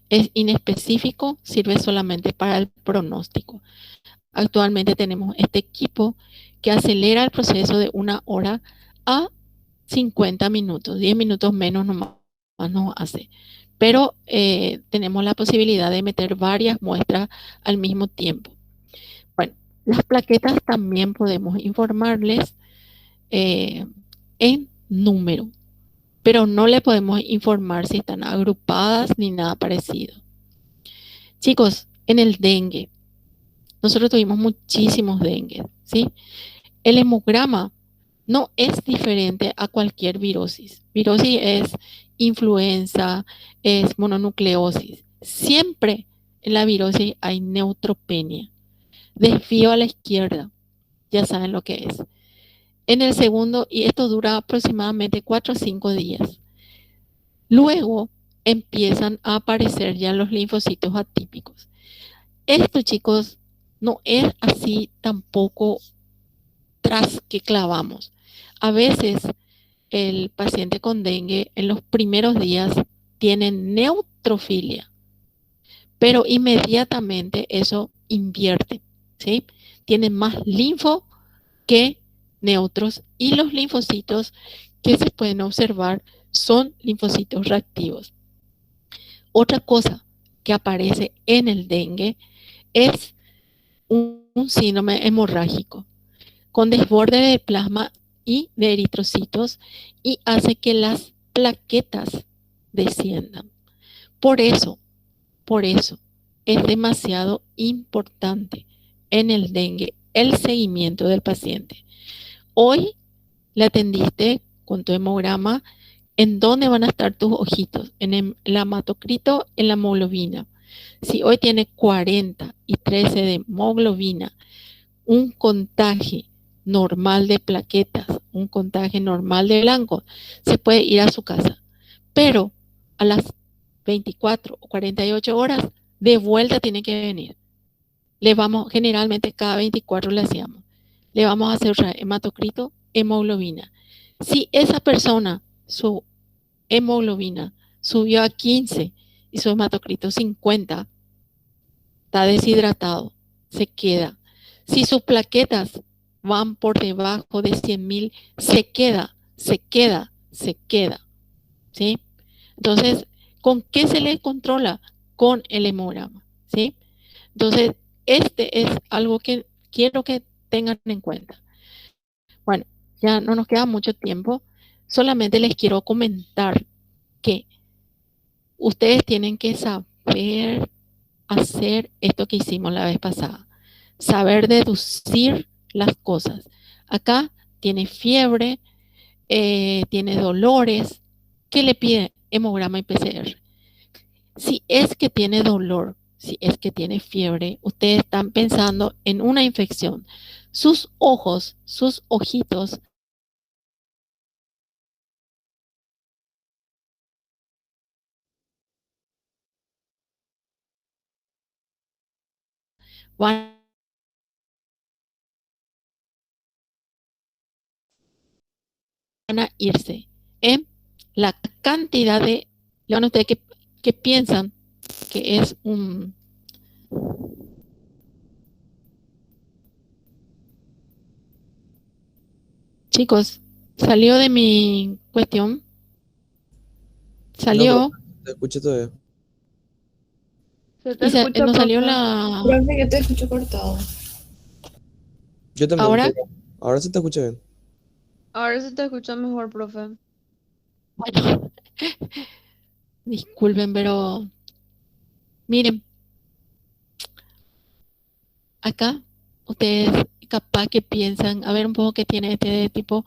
Es inespecífico, sirve solamente para el pronóstico. Actualmente tenemos este equipo que acelera el proceso de 1 hora a 50 minutos, 10 minutos menos nomás nos hace. Pero tenemos la posibilidad de meter varias muestras al mismo tiempo. Bueno, las plaquetas también podemos informarles en número, pero no le podemos informar si están agrupadas ni nada parecido. Chicos, en el dengue, nosotros tuvimos muchísimos dengue, ¿sí? El hemograma no es diferente a cualquier virosis. Virosis es influenza, es mononucleosis. Siempre en la virosis hay neutropenia. Desvío a la izquierda, ya saben lo que es. En el segundo, y esto dura aproximadamente 4 o 5 días. Luego empiezan a aparecer ya los linfocitos atípicos. Esto, chicos, no es así tampoco tras que clavamos. A veces el paciente con dengue en los primeros días tiene neutrofilia, pero inmediatamente eso invierte, ¿sí? Tienen más linfo que neutros y los linfocitos que se pueden observar son linfocitos reactivos. Otra cosa que aparece en el dengue es un síndrome hemorrágico con desborde de plasma y de eritrocitos y hace que las plaquetas desciendan. Por eso es demasiado importante en el dengue el seguimiento del paciente. Hoy le atendiste con tu hemograma. ¿En dónde van a estar tus ojitos? En el hematocrito, en la hemoglobina. Si hoy tiene 40 y 13 de hemoglobina, un contagio normal de plaquetas, un contagio normal de blancos, se puede ir a su casa. Pero a las 24 o 48 horas, de vuelta tiene que venir. Generalmente cada 24 le hacíamos. Le vamos a hacer hematocrito, hemoglobina. Si esa persona, su hemoglobina subió a 15 y su hematocrito 50, está deshidratado, se queda. Si sus plaquetas van por debajo de 100,000, se queda, ¿sí? Entonces, ¿con qué se le controla? Con el hemograma, ¿sí? Entonces, este es algo que quiero que tengan en cuenta. Bueno, ya no nos queda mucho tiempo, solamente les quiero comentar que ustedes tienen que saber hacer esto que hicimos la vez pasada, saber deducir las cosas. Acá tiene fiebre, tiene dolores. ¿Qué le pide? Hemograma y PCR. Si es que tiene dolor, si es que tiene fiebre, ustedes están pensando en una infección. Sus ojos, sus ojitos van a irse en la cantidad de, le van a ustedes que piensan que es un... Chicos, salió de mi cuestión, No, pero salió te escucho todavía. Se te y escucha, nos salió profe. la... Profe, yo te escucho cortado. Yo también, Ahora, pero ahora sí te escucho bien. Ahora se te escucha mejor, profe. bueno, disculpen, pero miren, acá ustedes capaz que piensan, a ver un poco que tiene este tipo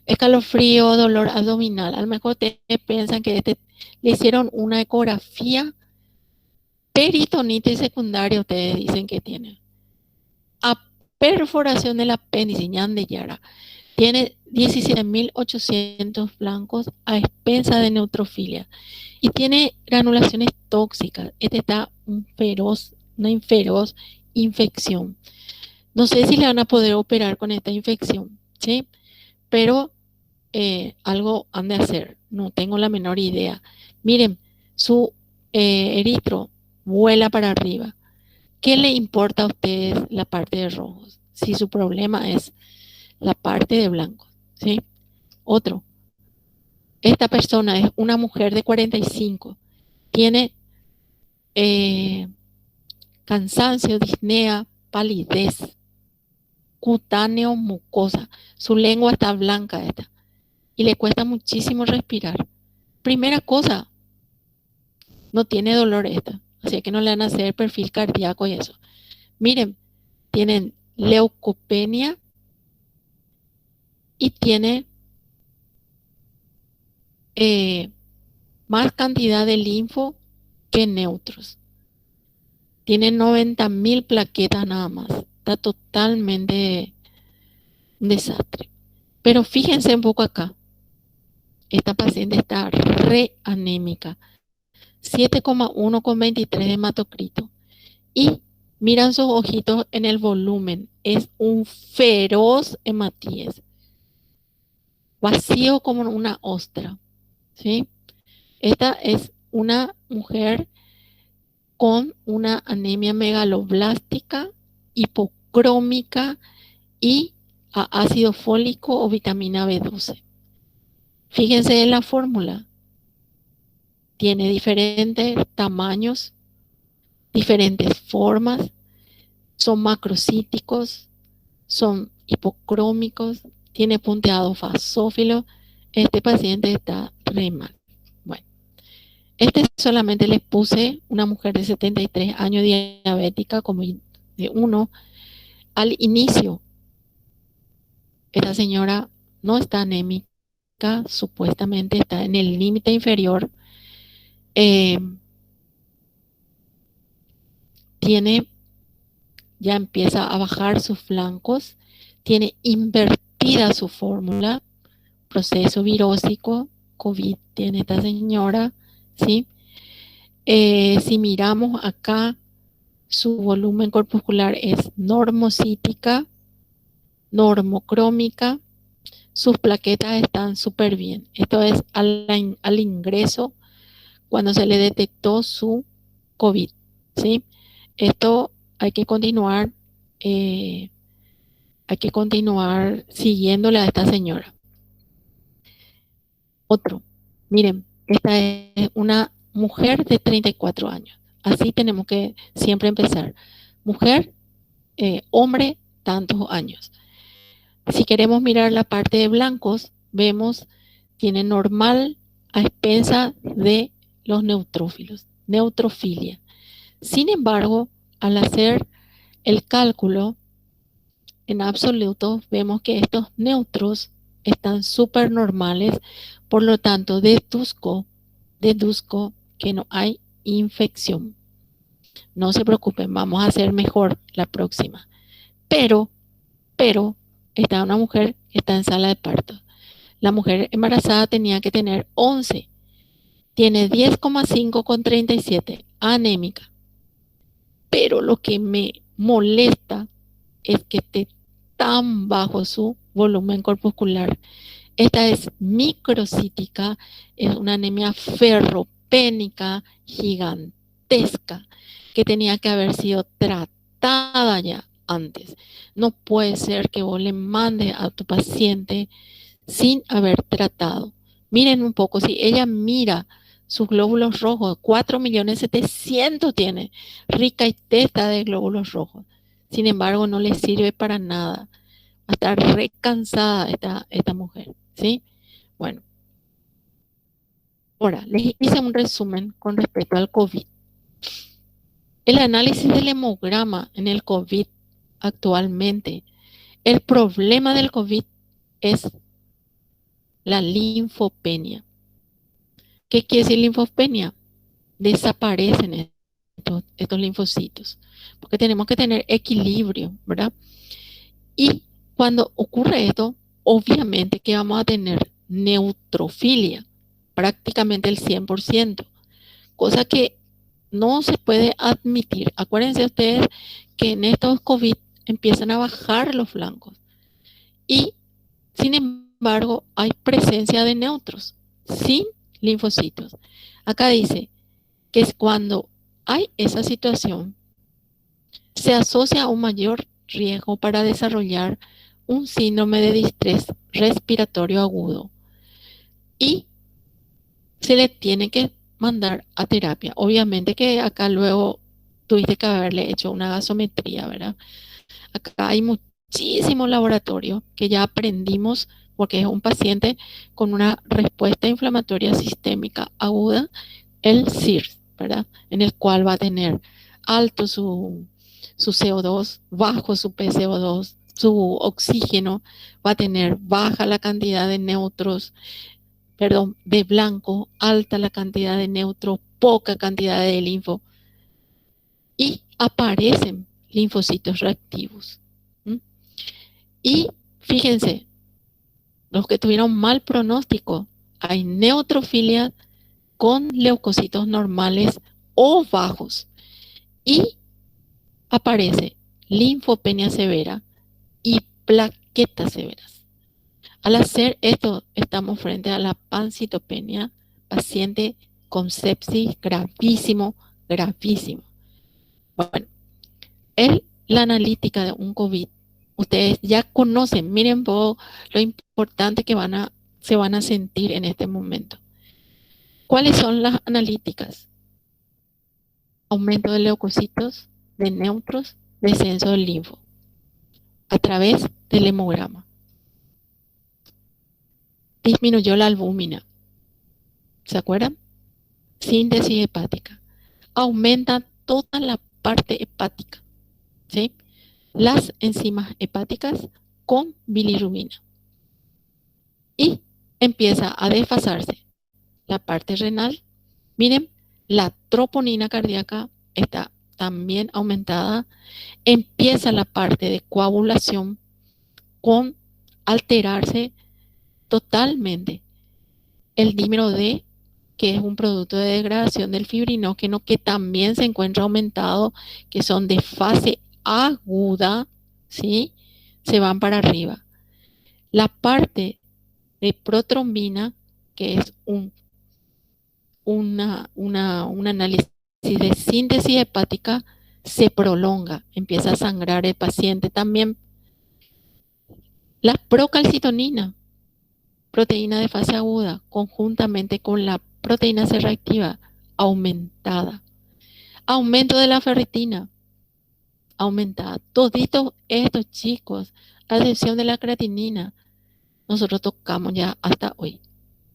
escalofrío, dolor abdominal. A lo mejor ustedes piensan que le hicieron una ecografía, peritonitis secundaria, ustedes dicen que tiene. A perforación del apéndice, ñan de Yara. Tiene 17.800 blancos a expensa de neutrofilia y tiene granulaciones tóxicas. Este está una feroz infección. No sé si le van a poder operar con esta infección, ¿sí? Pero algo han de hacer. No tengo la menor idea. Miren, su eritro vuela para arriba. ¿Qué le importa a ustedes la parte de rojos? Si su problema es la parte de blancos, ¿sí? Otro, esta persona es una mujer de 45, tiene cansancio, disnea, palidez, cutáneo, mucosa, su lengua está blanca esta, y le cuesta muchísimo respirar. Primera cosa, no tiene dolor esta, así que no le van a hacer perfil cardíaco y eso. Miren, tienen leucopenia y tiene más cantidad de linfo que neutros. Tiene 90.000 plaquetas nada más. Está totalmente un desastre. Pero fíjense un poco acá. Esta paciente está re anémica. 7,1 con 23 de hematocrito. Y miran sus ojitos en el volumen. Es un feroz hematíes. Vacío como una ostra. ¿Sí? Esta es una mujer con una anemia megaloblástica, hipocrómica y a ácido fólico o vitamina B12. Fíjense en la fórmula. Tiene diferentes tamaños, diferentes formas, son macrocíticos, son hipocrómicos, tiene punteado fasófilo. Este paciente está re mal. Bueno, este solamente les puse una mujer de 73 años diabética como de 1 al inicio. Esta señora no está anémica, supuestamente está en el límite inferior. Tiene, ya empieza a bajar sus flancos, tiene invertida su fórmula, proceso virósico, COVID tiene esta señora, ¿sí? Si miramos acá, su volumen corpuscular es normocítica, normocrómica, sus plaquetas están súper bien. Esto es al ingreso cuando se le detectó su COVID, ¿sí? Esto hay que continuar, siguiéndole a esta señora. Otro, miren, esta es una mujer de 34 años. Así tenemos que siempre empezar. Mujer, hombre, tantos años. Si queremos mirar la parte de blancos, vemos, tiene normal a expensa de los neutrófilos, neutrofilia. Sin embargo, al hacer el cálculo en absoluto, vemos que estos neutros están súper normales, por lo tanto, deduzco que no hay infección. No se preocupen, vamos a hacer mejor la próxima. Pero, está una mujer que está en sala de parto. La mujer embarazada tenía que tener 11. Tiene 10,5 con 37, anémica. Pero lo que me molesta es que esté tan bajo su volumen corpuscular. Esta es microcítica, es una anemia ferropénica gigantesca que tenía que haber sido tratada ya antes. No puede ser que vos le mandes a tu paciente sin haber tratado. Miren un poco, si ella mira sus glóbulos rojos, 4.700.000 tiene, rica y testa de glóbulos rojos. Sin embargo, no le sirve para nada. Va a estar recansada esta mujer, ¿sí? Bueno, ahora les hice un resumen con respecto al COVID. El análisis del hemograma en el COVID actualmente, el problema del COVID es la linfopenia. ¿Qué quiere decir linfopenia? Desaparecen estos linfocitos, porque tenemos que tener equilibrio, ¿verdad? Y cuando ocurre esto, obviamente que vamos a tener neutrofilia, prácticamente el 100%, cosa que no se puede admitir. Acuérdense ustedes que en estos COVID empiezan a bajar los flancos y, sin embargo, hay presencia de neutros sin linfocitos. Acá dice que es cuando hay esa situación, se asocia a un mayor riesgo para desarrollar un síndrome de distrés respiratorio agudo y se le tiene que mandar a terapia. Obviamente que acá luego tuviste que haberle hecho una gasometría, ¿verdad? Acá hay muchísimos laboratorios que ya aprendimos porque es un paciente con una respuesta inflamatoria sistémica aguda, el CIRS, ¿verdad? En el cual va a tener alto su CO2, bajo su PCO2, su oxígeno, va a tener baja la cantidad de neutros, perdón, de blanco, alta la cantidad de neutros, poca cantidad de linfo, y aparecen linfocitos reactivos. ¿Mm? Y fíjense, los que tuvieron mal pronóstico, hay neutrofilia con leucocitos normales o bajos, y aparece linfopenia severa y plaquetas severas. Al hacer esto, estamos frente a la pancitopenia, paciente con sepsis gravísimo, gravísimo. Bueno, la analítica de un COVID, ustedes ya conocen, miren vos lo importante que se van a sentir en este momento. ¿Cuáles son las analíticas? Aumento de leucocitos, de neutros, descenso del linfo, a través del hemograma. Disminuyó la albúmina, ¿se acuerdan? Síntesis hepática. Aumenta toda la parte hepática, ¿sí? Las enzimas hepáticas con bilirrubina. Y empieza a desfasarse la parte renal. Miren, la troponina cardíaca está también aumentada. Empieza la parte de coagulación con alterarse totalmente el dímero D, que es un producto de degradación del fibrinógeno, que también se encuentra aumentado, que son de fase aguda, ¿sí? Se van para arriba. La parte de protrombina, que es un análisis de síntesis hepática, se prolonga, empieza a sangrar el paciente también. La procalcitonina, proteína de fase aguda, conjuntamente con la proteína C reactiva, aumentada. Aumento de la ferritina, aumentada. Toditos estos chicos, a excepción de la creatinina, nosotros tocamos ya hasta hoy,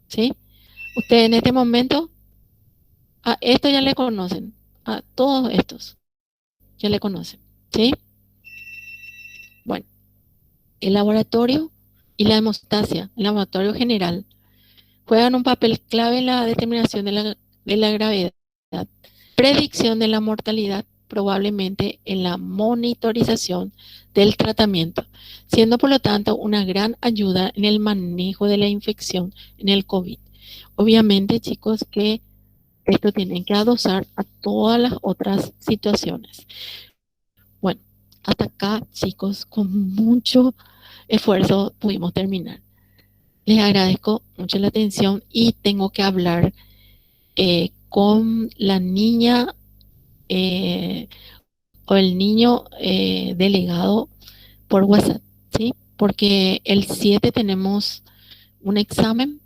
¿sí? Ustedes en este momento, a esto ya le conocen, a todos estos, ya le conocen, ¿sí? Bueno, el laboratorio y la hemostasia, el laboratorio general, juegan un papel clave en la determinación de la gravedad, predicción de la mortalidad, probablemente en la monitorización del tratamiento, siendo por lo tanto una gran ayuda en el manejo de la infección en el COVID. Obviamente, chicos, que esto tienen que adosar a todas las otras situaciones. Bueno, hasta acá, chicos, con mucho esfuerzo pudimos terminar. Les agradezco mucho la atención y tengo que hablar con la niña o el niño delegado por WhatsApp, ¿sí? Porque el 7 tenemos un examen,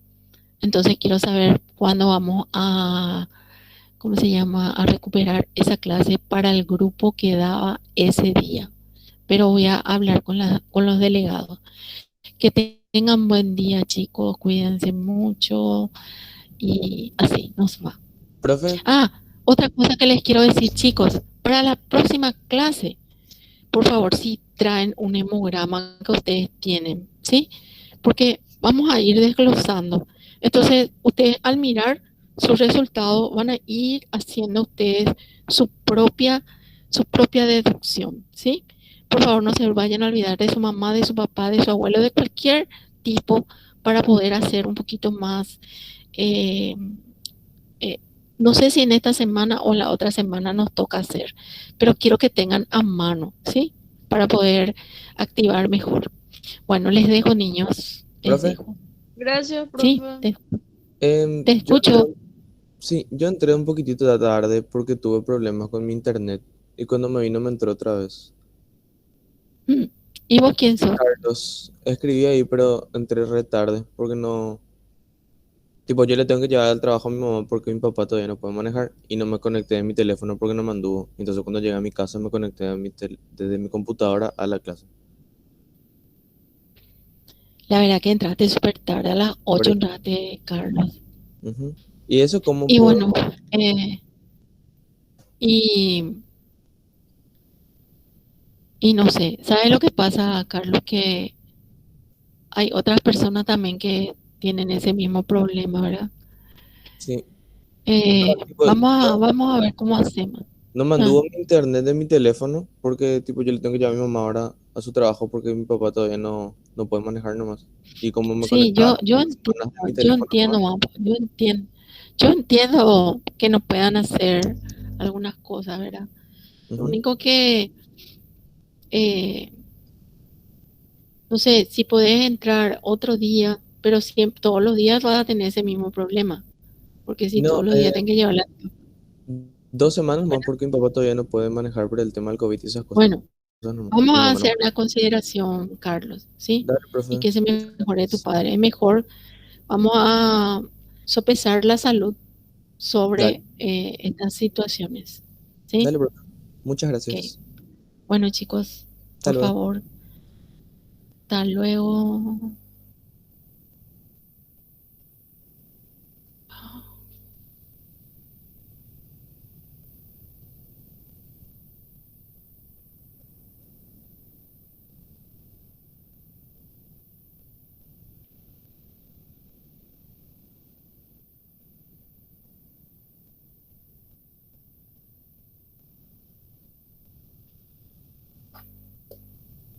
entonces quiero saber cuándo vamos a, ¿cómo se llama?, a recuperar esa clase para el grupo que daba ese día. Pero voy a hablar con los delegados. Que tengan buen día, chicos, cuídense mucho y así nos va. Profe, Ah, otra cosa que les quiero decir, chicos, para la próxima clase, por favor, si traen un hemograma que ustedes tienen, ¿sí? Porque vamos a ir desglosando. Entonces, ustedes al mirar sus resultados van a ir haciendo ustedes su propia deducción, ¿sí? Por favor, no se vayan a olvidar de su mamá, de su papá, de su abuelo, de cualquier tipo para poder hacer un poquito más. eh, eh, no sé si en esta semana o la otra semana nos toca hacer, pero quiero que tengan a mano, ¿sí? Para poder activar mejor. Bueno, les dejo, niños. Les profe, dejo. Gracias, Sí, profe. te yo entré, escucho. sí, yo entré un poquitito de tarde porque tuve problemas con mi internet y cuando me vino me entró otra vez. Mm. ¿Y vos quién sos? Carlos, escribí ahí, pero entré re tarde porque no, tipo, yo le tengo que llevar al trabajo a mi mamá porque mi papá todavía no puede manejar y no me conecté de mi teléfono porque no me anduvo. Entonces cuando llegué a mi casa me conecté desde mi computadora a la clase. La verdad que entraste súper tarde, a las Por 8 eso. entraste, Carlos. Ujú. ¿Y eso cómo Y puedo? bueno, eh, y, y no sé, ¿sabes lo que pasa, Carlos? Que hay otras personas también que tienen ese mismo problema, ¿verdad? Sí. No, tipo, no, Vamos a ver cómo hacemos. no me Ah, anduvo mi internet de mi teléfono porque tipo yo le tengo que llevar a mi mamá ahora a su trabajo porque mi papá todavía no puede manejar nomás. Y como me sí, conectaba yo las entiendo, semanas de mi teléfono nomás. yo entiendo que no puedan hacer algunas cosas, ¿verdad? Lo Ujú. único que, eh, no sé, si podés entrar otro día, pero siempre, todos los días vas a tener ese mismo problema, porque si No, todos los días tenés que llevarla. 2 semanas más porque mi papá todavía no puede manejar por el tema del COVID y esas cosas Bueno, nomás. vamos Y mi a mamá no. hacer una consideración, Carlos, ¿sí? Dale, Y profe. que se Muchas mejore tu gracias. padre. Es mejor, vamos a sopesar la salud Dale, sobre estas situaciones, ¿sí? dale, profe. Muchas Ok. gracias. Bueno, chicos, Hasta por luego. favor, hasta luego.